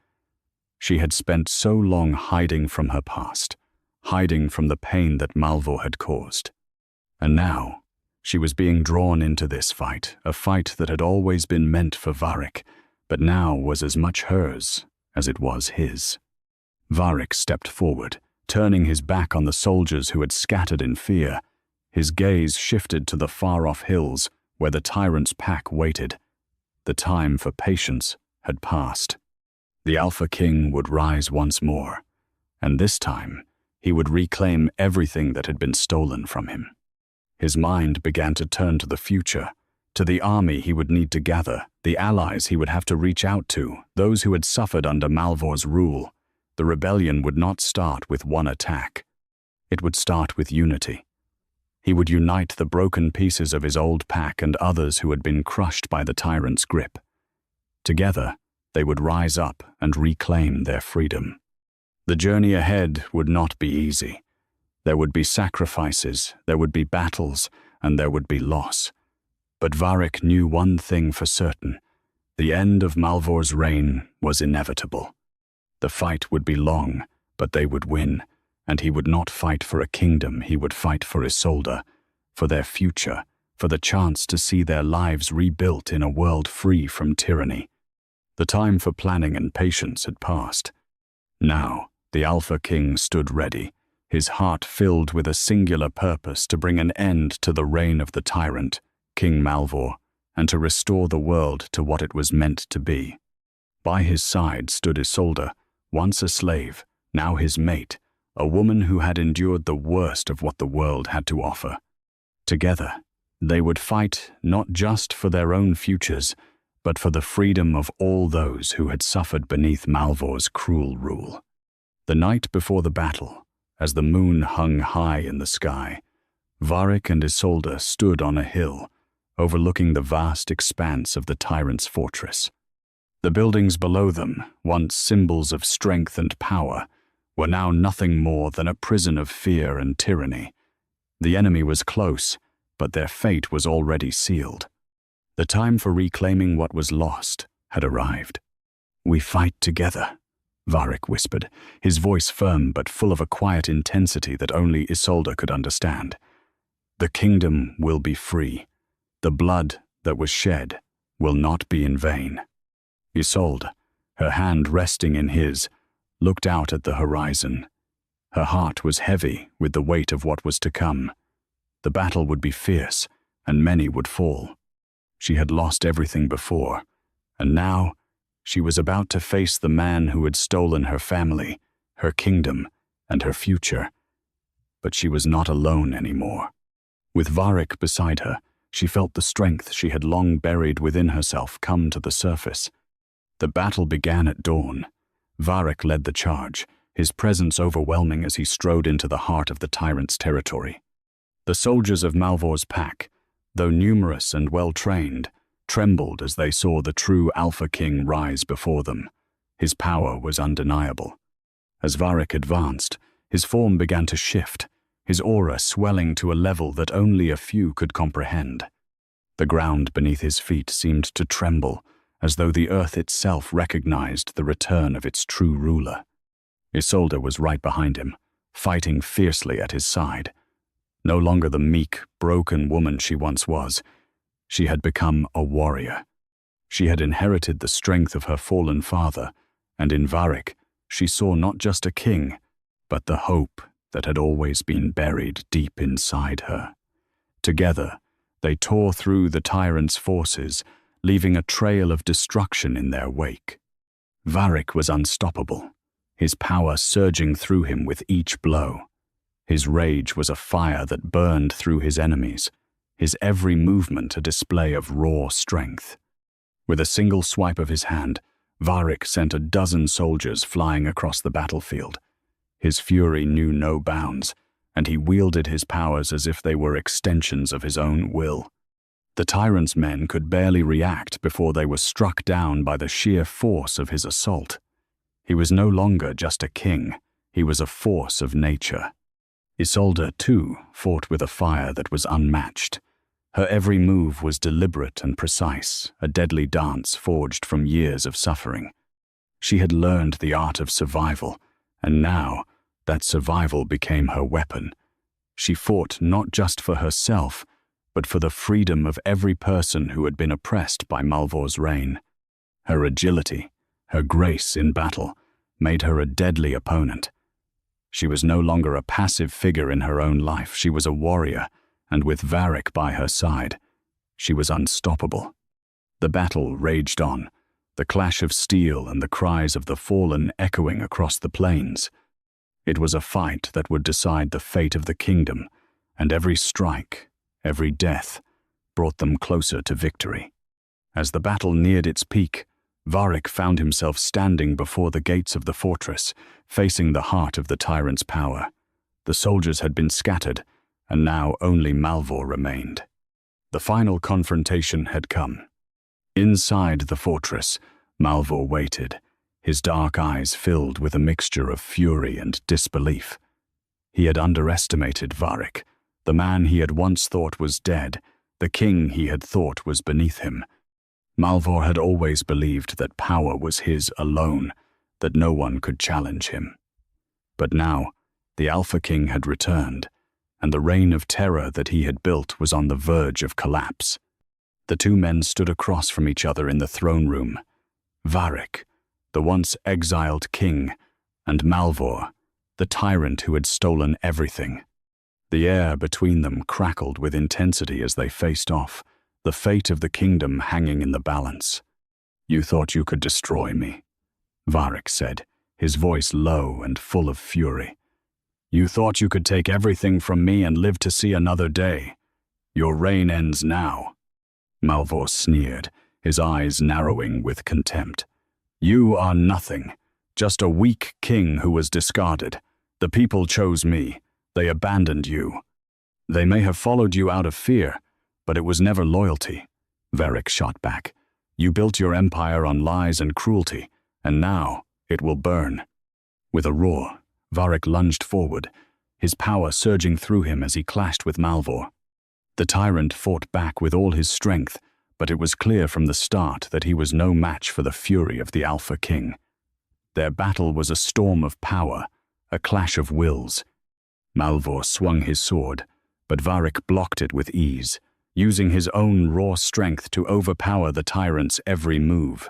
She had spent so long hiding from her past, hiding from the pain that Malvor had caused. And now, she was being drawn into this fight, a fight that had always been meant for Varric, but now was as much hers as it was his. Varric stepped forward, turning his back on the soldiers who had scattered in fear. His gaze shifted to the far-off hills where the tyrant's pack waited. The time for patience had passed. The Alpha King would rise once more, and this time he would reclaim everything that had been stolen from him. His mind began to turn to the future, to the army he would need to gather, the allies he would have to reach out to, those who had suffered under Malvor's rule. The rebellion would not start with one attack. It would start with unity. He would unite the broken pieces of his old pack and others who had been crushed by the tyrant's grip. Together, they would rise up and reclaim their freedom. The journey ahead would not be easy. There would be sacrifices, there would be battles, and there would be loss. But Varric knew one thing for certain. The end of Malvor's reign was inevitable. The fight would be long, but they would win, and he would not fight for a kingdom, he would fight for Isolde, for their future, for the chance to see their lives rebuilt in a world free from tyranny. The time for planning and patience had passed. Now, the Alpha King stood ready, his heart filled with a singular purpose to bring an end to the reign of the tyrant, King Malvor, and to restore the world to what it was meant to be. By his side stood Isolde, once a slave, now his mate, a woman who had endured the worst of what the world had to offer. Together, they would fight not just for their own futures, but for the freedom of all those who had suffered beneath Malvor's cruel rule. The night before the battle, as the moon hung high in the sky, Varric and Isolde stood on a hill, overlooking the vast expanse of the tyrant's fortress. The buildings below them, once symbols of strength and power, were now nothing more than a prison of fear and tyranny. The enemy was close, but their fate was already sealed. The time for reclaiming what was lost had arrived. "We fight together," Varric whispered, his voice firm but full of a quiet intensity that only Isolde could understand. "The kingdom will be free. The blood that was shed will not be in vain." Isolde, her hand resting in his, looked out at the horizon. Her heart was heavy with the weight of what was to come. The battle would be fierce, and many would fall. She had lost everything before, and now she was about to face the man who had stolen her family, her kingdom, and her future. But she was not alone anymore. With Varric beside her, she felt the strength she had long buried within herself come to the surface. The battle began at dawn. Varric led the charge, his presence overwhelming as he strode into the heart of the tyrant's territory. The soldiers of Malvor's pack, though numerous and well-trained, trembled as they saw the true Alpha King rise before them. His power was undeniable. As Varric advanced, his form began to shift, his aura swelling to a level that only a few could comprehend. The ground beneath his feet seemed to tremble, as though the earth itself recognized the return of its true ruler. Isolde was right behind him, fighting fiercely at his side. No longer the meek, broken woman she once was, she had become a warrior. She had inherited the strength of her fallen father, and in Varric she saw not just a king, but the hope that had always been buried deep inside her. Together, they tore through the tyrant's forces, leaving a trail of destruction in their wake. Varric was unstoppable, his power surging through him with each blow. His rage was a fire that burned through his enemies, his every movement a display of raw strength. With a single swipe of his hand, Varric sent a dozen soldiers flying across the battlefield. His fury knew no bounds, and he wielded his powers as if they were extensions of his own will. The tyrant's men could barely react before they were struck down by the sheer force of his assault. He was no longer just a king, he was a force of nature. Isolde, too, fought with a fire that was unmatched. Her every move was deliberate and precise, a deadly dance forged from years of suffering. She had learned the art of survival, and now that survival became her weapon. She fought not just for herself, but for the freedom of every person who had been oppressed by Malvor's reign. Her agility, her grace in battle, made her a deadly opponent. She was no longer a passive figure in her own life. She was a warrior, and with Varric by her side, she was unstoppable. The battle raged on, the clash of steel and the cries of the fallen echoing across the plains. It was a fight that would decide the fate of the kingdom, and every strike, every death, brought them closer to victory. As the battle neared its peak, Varric found himself standing before the gates of the fortress, facing the heart of the tyrant's power. The soldiers had been scattered, and now only Malvor remained. The final confrontation had come. Inside the fortress, Malvor waited, his dark eyes filled with a mixture of fury and disbelief. He had underestimated Varric, the man he had once thought was dead, the king he had thought was beneath him. Malvor had always believed that power was his alone, that no one could challenge him. But now, the Alpha King had returned, and the reign of terror that he had built was on the verge of collapse. The two men stood across from each other in the throne room. Varric, the once exiled king, and Malvor, the tyrant who had stolen everything. The air between them crackled with intensity as they faced off, the fate of the kingdom hanging in the balance. "You thought you could destroy me," Varric said, his voice low and full of fury. "You thought you could take everything from me and live to see another day. Your reign ends now." Malvor sneered, his eyes narrowing with contempt. "You are nothing, just a weak king who was discarded. The people chose me. They abandoned you. They may have followed you out of fear, but it was never loyalty," Varric shot back. "You built your empire on lies and cruelty, and now it will burn." With a roar, Varric lunged forward, his power surging through him as he clashed with Malvor. The tyrant fought back with all his strength, but it was clear from the start that he was no match for the fury of the Alpha King. Their battle was a storm of power, a clash of wills. Malvor swung his sword, but Varric blocked it with ease, using his own raw strength to overpower the tyrant's every move.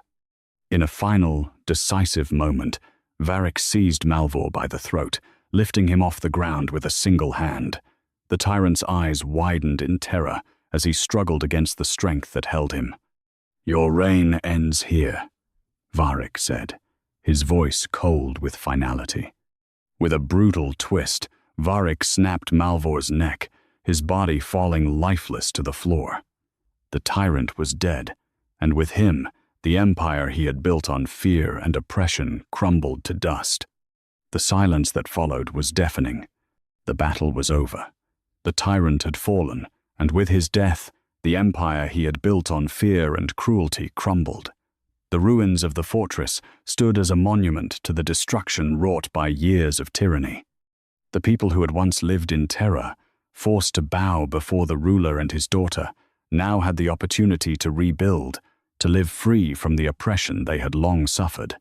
In a final, decisive moment, Varric seized Malvor by the throat, lifting him off the ground with a single hand. The tyrant's eyes widened in terror as he struggled against the strength that held him. "Your reign ends here," Varric said, his voice cold with finality. With a brutal twist, Varric snapped Malvor's neck, his body falling lifeless to the floor. The tyrant was dead, and with him, the empire he had built on fear and oppression crumbled to dust. The silence that followed was deafening. The battle was over. The tyrant had fallen, and with his death, the empire he had built on fear and cruelty crumbled. The ruins of the fortress stood as a monument to the destruction wrought by years of tyranny. The people who had once lived in terror, forced to bow before the ruler and his daughter, now had the opportunity to rebuild, to live free from the oppression they had long suffered.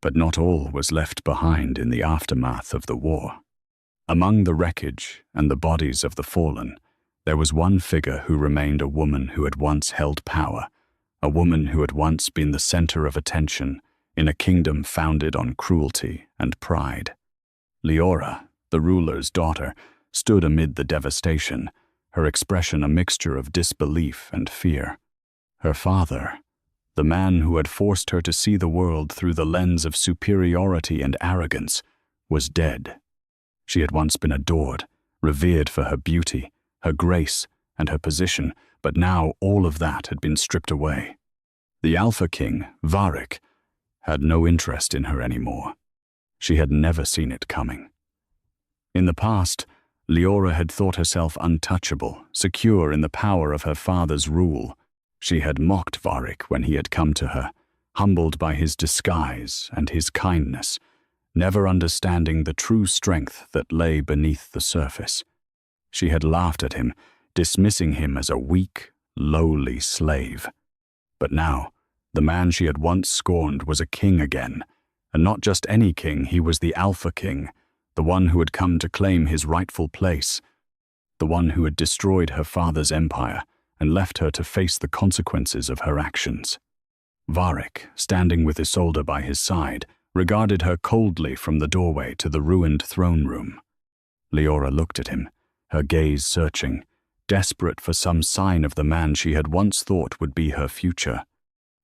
But not all was left behind in the aftermath of the war. Among the wreckage and the bodies of the fallen, there was one figure who remained a woman who had once held power, a woman who had once been the center of attention in a kingdom founded on cruelty and pride. Leora, the ruler's daughter, stood amid the devastation, her expression a mixture of disbelief and fear. Her father, the man who had forced her to see the world through the lens of superiority and arrogance, was dead. She had once been adored, revered for her beauty, her grace, and her position, but now all of that had been stripped away. The Alpha King, Varric, had no interest in her anymore. She had never seen it coming. In the past, Leora had thought herself untouchable, secure in the power of her father's rule. She had mocked Varric when he had come to her, humbled by his disguise and his kindness, never understanding the true strength that lay beneath the surface. She had laughed at him, dismissing him as a weak, lowly slave. But now, the man she had once scorned was a king again, and not just any king, he was the Alpha King, the one who had come to claim his rightful place, the one who had destroyed her father's empire and left her to face the consequences of her actions. Varric, standing with Isolde by his side, regarded her coldly from the doorway to the ruined throne room. Leora looked at him, her gaze searching, desperate for some sign of the man she had once thought would be her future.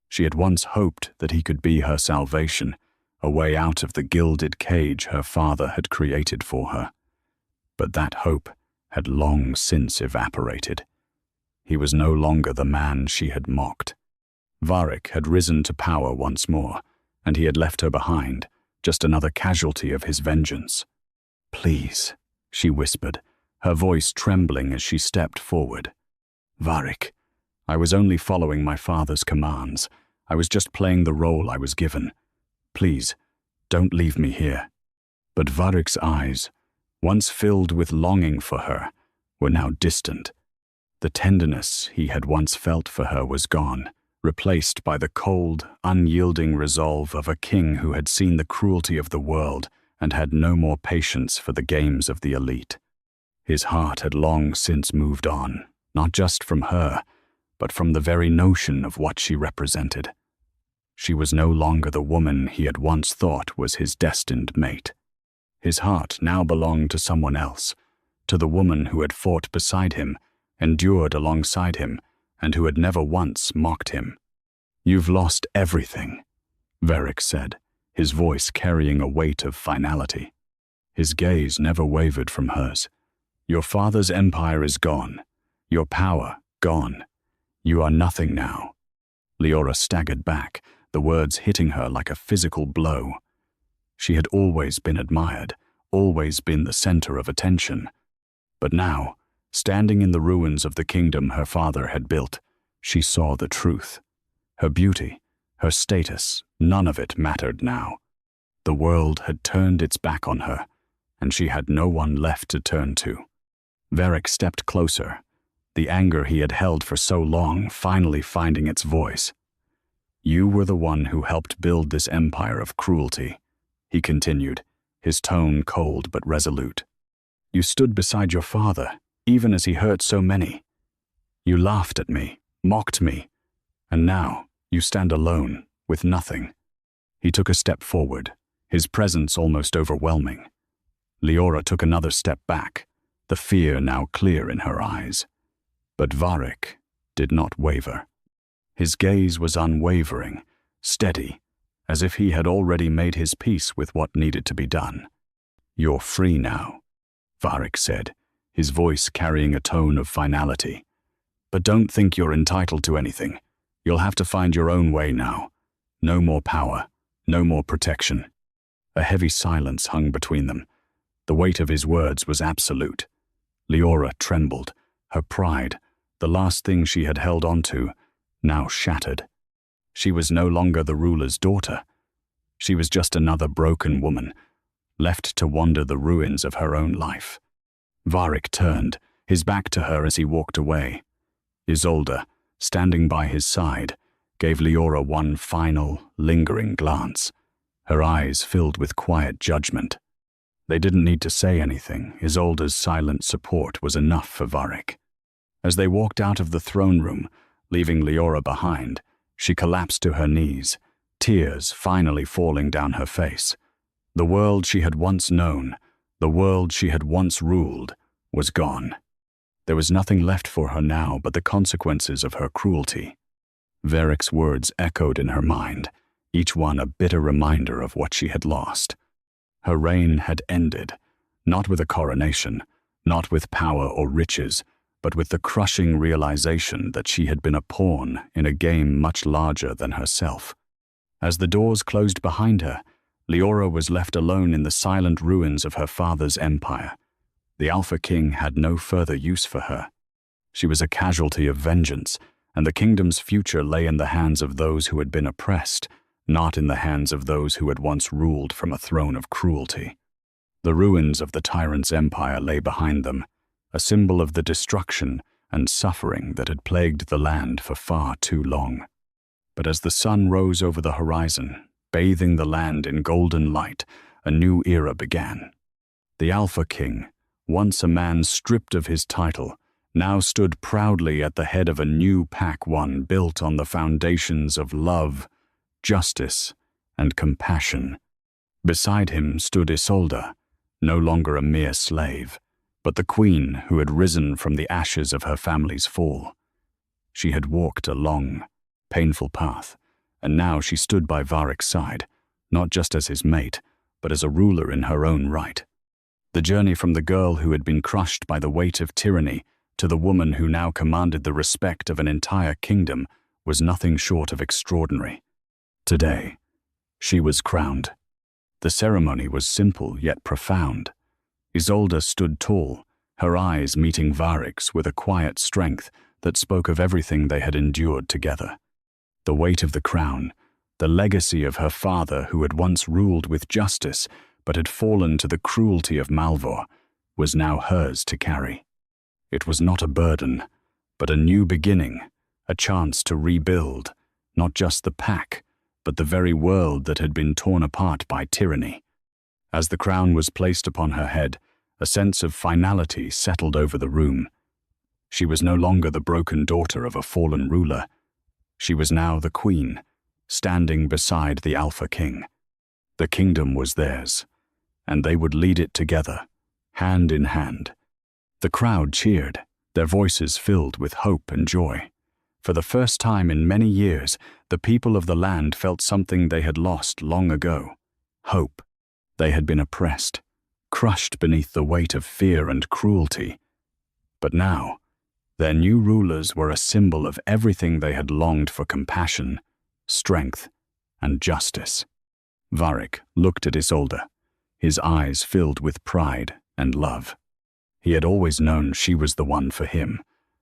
She had once hoped that he could be her salvation, a way out of the gilded cage her father had created for her. But that hope had long since evaporated. He was no longer the man she had mocked. Varric had risen to power once more, and he had left her behind, just another casualty of his vengeance. "Please," she whispered, her voice trembling as she stepped forward. "Varric, I was only following my father's commands. I was just playing the role I was given. Please, don't leave me here." But Varric's eyes, once filled with longing for her, were now distant. The tenderness he had once felt for her was gone, replaced by the cold, unyielding resolve of a king who had seen the cruelty of the world and had no more patience for the games of the elite. His heart had long since moved on, not just from her, but from the very notion of what she represented. She was no longer the woman he had once thought was his destined mate. His heart now belonged to someone else, to the woman who had fought beside him, endured alongside him, and who had never once mocked him. "You've lost everything," Varric said, his voice carrying a weight of finality. His gaze never wavered from hers. "Your father's empire is gone. Your power gone. You are nothing now." Leora staggered back, the words hitting her like a physical blow. She had always been admired, always been the center of attention. But now, standing in the ruins of the kingdom her father had built, she saw the truth. Her beauty, her status, none of it mattered now. The world had turned its back on her, and she had no one left to turn to. Varric stepped closer, the anger he had held for so long finally finding its voice. "You were the one who helped build this empire of cruelty," he continued, his tone cold but resolute. "You stood beside your father, even as he hurt so many. You laughed at me, mocked me, and now you stand alone, with nothing." He took a step forward, his presence almost overwhelming. Leora took another step back, the fear now clear in her eyes. But Varric did not waver. His gaze was unwavering, steady, as if he had already made his peace with what needed to be done. "You're free now," Varric said, his voice carrying a tone of finality. "But don't think you're entitled to anything. You'll have to find your own way now. No more power, no more protection." A heavy silence hung between them. The weight of his words was absolute. Leora trembled, her pride, the last thing she had held on to, now shattered. She was no longer the ruler's daughter. She was just another broken woman, left to wander the ruins of her own life. Varric turned, his back to her as he walked away. Isolde, standing by his side, gave Leora one final, lingering glance, her eyes filled with quiet judgment. They didn't need to say anything. Isolde's silent support was enough for Varric. As they walked out of the throne room, leaving Leora behind, she collapsed to her knees, tears finally falling down her face. The world she had once known, the world she had once ruled, was gone. There was nothing left for her now but the consequences of her cruelty. Varric's words echoed in her mind, each one a bitter reminder of what she had lost. Her reign had ended, not with a coronation, not with power or riches, but with the crushing realization that she had been a pawn in a game much larger than herself. As the doors closed behind her, Leora was left alone in the silent ruins of her father's empire. The Alpha King had no further use for her. She was a casualty of vengeance, and the kingdom's future lay in the hands of those who had been oppressed, not in the hands of those who had once ruled from a throne of cruelty. The ruins of the tyrant's empire lay behind them, a symbol of the destruction and suffering that had plagued the land for far too long. But as the sun rose over the horizon, bathing the land in golden light, a new era began. The Alpha King, once a man stripped of his title, now stood proudly at the head of a new pack, one built on the foundations of love, justice, and compassion. Beside him stood Isolde, no longer a mere slave, but the queen who had risen from the ashes of her family's fall. She had walked a long, painful path, and now she stood by Varric's side, not just as his mate, but as a ruler in her own right. The journey from the girl who had been crushed by the weight of tyranny to the woman who now commanded the respect of an entire kingdom was nothing short of extraordinary. Today, she was crowned. The ceremony was simple yet profound. Isolde stood tall, her eyes meeting Varric's with a quiet strength that spoke of everything they had endured together. The weight of the crown, the legacy of her father who had once ruled with justice but had fallen to the cruelty of Malvor, was now hers to carry. It was not a burden, but a new beginning, a chance to rebuild, not just the pack, but the very world that had been torn apart by tyranny. As the crown was placed upon her head, A sense of finality settled over the room. She was no longer the broken daughter of a fallen ruler. She was now the queen, standing beside the Alpha King. The kingdom was theirs, and they would lead it together, hand in hand. The crowd cheered, their voices filled with hope and joy. For the first time in many years, the people of the land felt something they had lost long ago: hope. They had been oppressed, crushed beneath the weight of fear and cruelty. But now, their new rulers were a symbol of everything they had longed for: compassion, strength, and justice. Varric looked at Isolde, his eyes filled with pride and love. He had always known she was the one for him,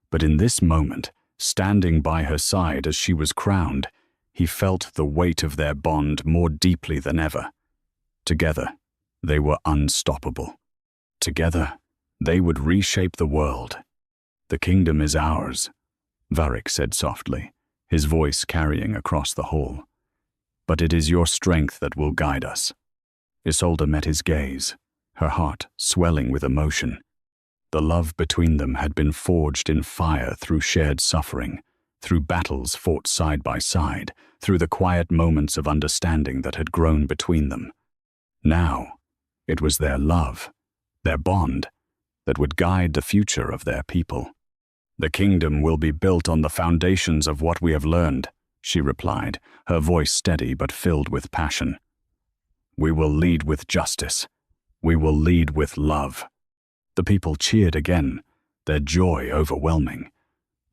but in this moment, standing by her side as she was crowned, he felt the weight of their bond more deeply than ever. Together, they were unstoppable. Together, they would reshape the world. "The kingdom is ours," Varric said softly, his voice carrying across the hall. "But it is your strength that will guide us." Isolde met his gaze, her heart swelling with emotion. The love between them had been forged in fire through shared suffering, through battles fought side by side, through the quiet moments of understanding that had grown between them. Now, it was their love, their bond, that would guide the future of their people. "The kingdom will be built on the foundations of what we have learned," she replied, her voice steady but filled with passion. "We will lead with justice. We will lead with love." The people cheered again, their joy overwhelming.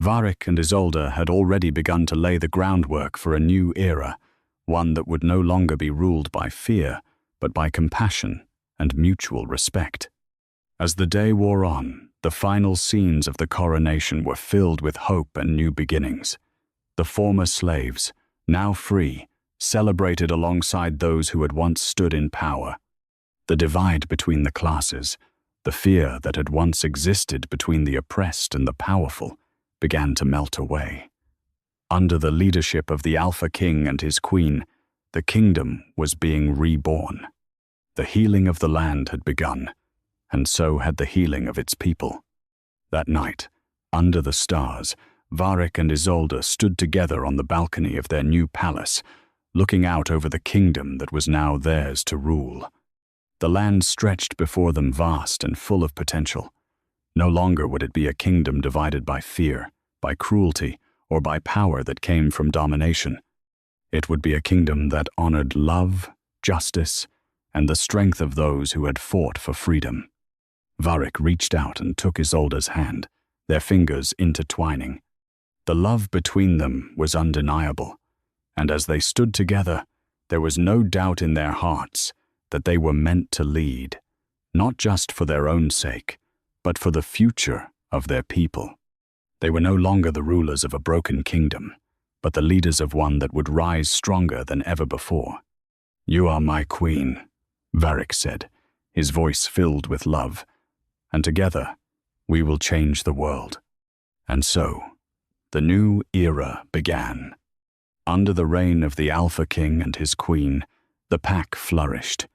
Varric and Isolde had already begun to lay the groundwork for a new era, one that would no longer be ruled by fear, but by compassion and mutual respect. As the day wore on, the final scenes of the coronation were filled with hope and new beginnings. The former slaves, now free, celebrated alongside those who had once stood in power. The divide between the classes, the fear that had once existed between the oppressed and the powerful, began to melt away. Under the leadership of the Alpha King and his queen, the kingdom was being reborn. The healing of the land had begun, and so had the healing of its people. That night, under the stars, Varric and Isolde stood together on the balcony of their new palace, looking out over the kingdom that was now theirs to rule. The land stretched before them, vast and full of potential. No longer would it be a kingdom divided by fear, by cruelty, or by power that came from domination. It would be a kingdom that honored love, justice, and the strength of those who had fought for freedom. Varric reached out and took Isolde's hand, their fingers intertwining. The love between them was undeniable, and as they stood together, there was no doubt in their hearts that they were meant to lead, not just for their own sake, but for the future of their people. They were no longer the rulers of a broken kingdom, but the leaders of one that would rise stronger than ever before. "You are my queen," Varric said, his voice filled with love, "and together we will change the world." And so, the new era began. Under the reign of the Alpha King and his queen, the pack flourished.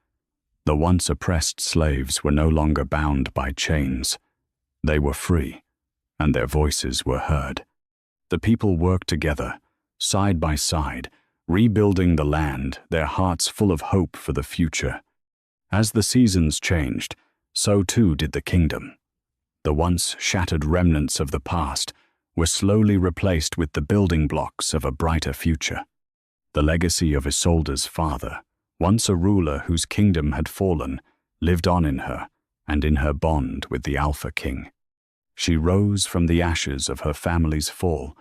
The once oppressed slaves were no longer bound by chains. They were free, and their voices were heard. The people worked together, side by side, rebuilding the land, their hearts full of hope for the future. As the seasons changed, so too did the kingdom. The once shattered remnants of the past were slowly replaced with the building blocks of a brighter future. The legacy of Isolde's father, once a ruler whose kingdom had fallen, lived on in her and in her bond with the Alpha King. She rose from the ashes of her family's fall,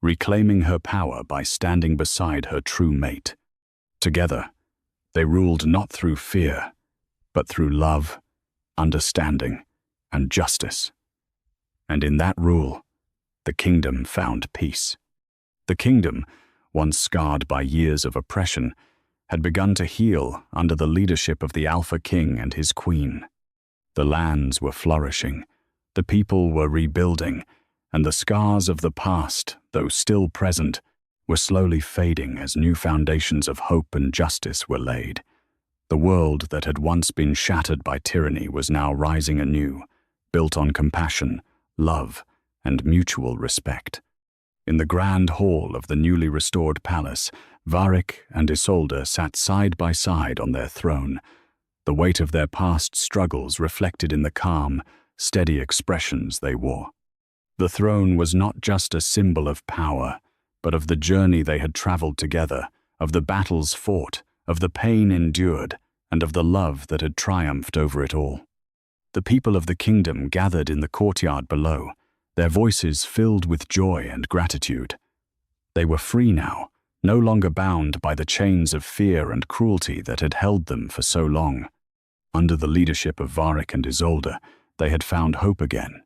reclaiming her power by standing beside her true mate. Together, they ruled not through fear, but through love, understanding, and justice. And in that rule, the kingdom found peace. The kingdom, once scarred by years of oppression, had begun to heal under the leadership of the Alpha King and his queen. The lands were flourishing, the people were rebuilding, and the scars of the past, though still present, were slowly fading as new foundations of hope and justice were laid. The world that had once been shattered by tyranny was now rising anew, built on compassion, love, and mutual respect. In the grand hall of the newly restored palace, Varric and Isolde sat side by side on their throne, the weight of their past struggles reflected in the calm, steady expressions they wore. The throne was not just a symbol of power, but of the journey they had traveled together, of the battles fought, of the pain endured, and of the love that had triumphed over it all. The people of the kingdom gathered in the courtyard below, their voices filled with joy and gratitude. They were free now, no longer bound by the chains of fear and cruelty that had held them for so long. Under the leadership of Varric and Isolde, they had found hope again.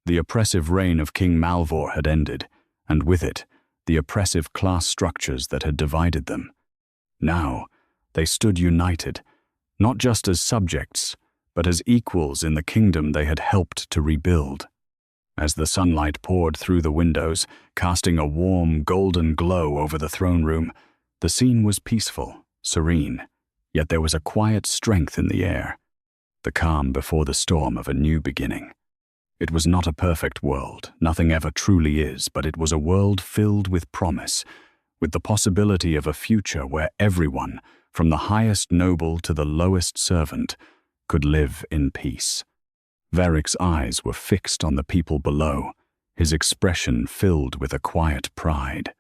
The oppressive reign of King Malvor had ended, and with it, the oppressive class structures that had divided them. Now, they stood united, not just as subjects, but as equals in the kingdom they had helped to rebuild. As the sunlight poured through the windows, casting a warm, golden glow over the throne room, the scene was peaceful, serene, yet there was a quiet strength in the air, the calm before the storm of a new beginning. It was not a perfect world, nothing ever truly is, but it was a world filled with promise, with the possibility of a future where everyone, from the highest noble to the lowest servant, could live in peace. Varric's eyes were fixed on the people below, his expression filled with a quiet pride.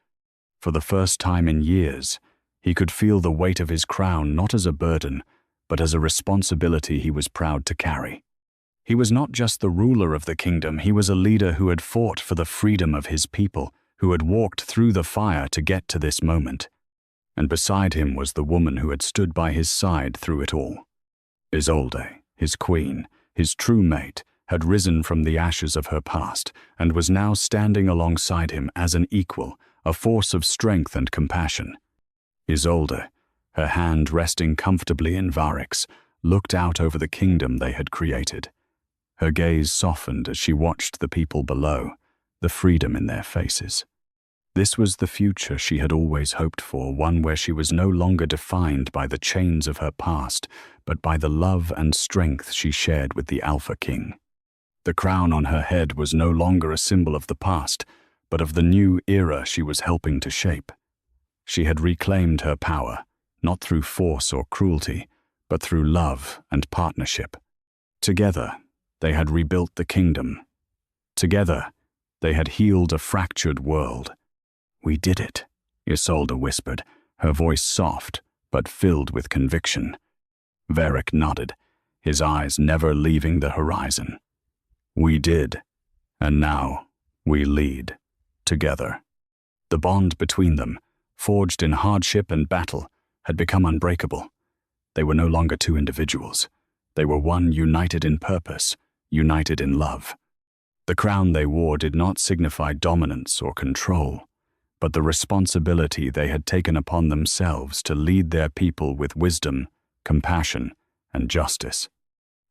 For the first time in years, he could feel the weight of his crown not as a burden, but as a responsibility he was proud to carry. He was not just the ruler of the kingdom, he was a leader who had fought for the freedom of his people, who had walked through the fire to get to this moment. And beside him was the woman who had stood by his side through it all. Isolde, his queen, his true mate, had risen from the ashes of her past and was now standing alongside him as an equal, a force of strength and compassion. Isolde, her hand resting comfortably in Varric's, looked out over the kingdom they had created. Her gaze softened as she watched the people below, the freedom in their faces. This was the future she had always hoped for, one where she was no longer defined by the chains of her past, but by the love and strength she shared with the Alpha King. The crown on her head was no longer a symbol of the past, but of the new era she was helping to shape. She had reclaimed her power, not through force or cruelty, but through love and partnership. Together, they had rebuilt the kingdom. Together, they had healed a fractured world. "We did it," Isolde whispered, her voice soft but filled with conviction. Varric nodded, his eyes never leaving the horizon. "We did, and now we lead, together." The bond between them, forged in hardship and battle, had become unbreakable. They were no longer two individuals. They were one united in purpose, united in love. The crown they wore did not signify dominance or control, but the responsibility they had taken upon themselves to lead their people with wisdom, compassion, and justice.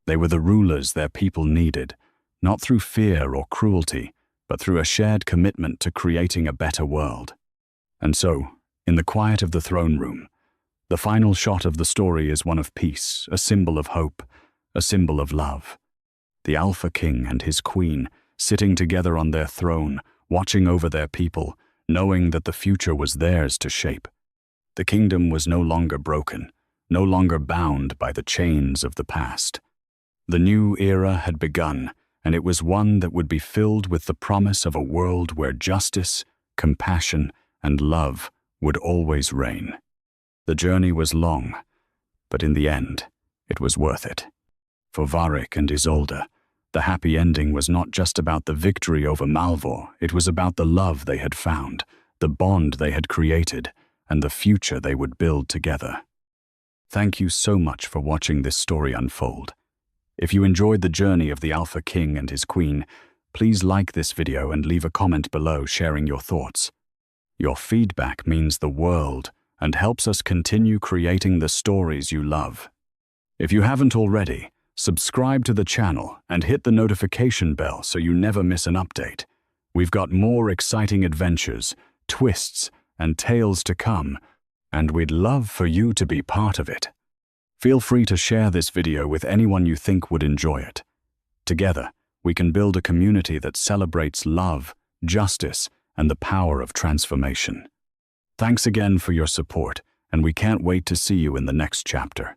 They were the rulers their people needed, not through fear or cruelty, but through a shared commitment to creating a better world. And so, in the quiet of the throne room, the final shot of the story is one of peace, a symbol of hope, a symbol of love. The Alpha King and his queen, sitting together on their throne, watching over their people, knowing that the future was theirs to shape. The kingdom was no longer broken, no longer bound by the chains of the past. The new era had begun, and it was one that would be filled with the promise of a world where justice, compassion, and love would always reign. The journey was long, but in the end, it was worth it. For Varric and Isolde, the happy ending was not just about the victory over Malvor, it was about the love they had found, the bond they had created, and the future they would build together. Thank you so much for watching this story unfold. If you enjoyed the journey of the Alpha King and his queen, please like this video and leave a comment below sharing your thoughts. Your feedback means the world and helps us continue creating the stories you love. If you haven't already, subscribe to the channel and hit the notification bell so you never miss an update. We've got more exciting adventures, twists, and tales to come, and we'd love for you to be part of it. Feel free to share this video with anyone you think would enjoy it. Together, we can build a community that celebrates love, justice, and the power of transformation. Thanks again for your support, and we can't wait to see you in the next chapter.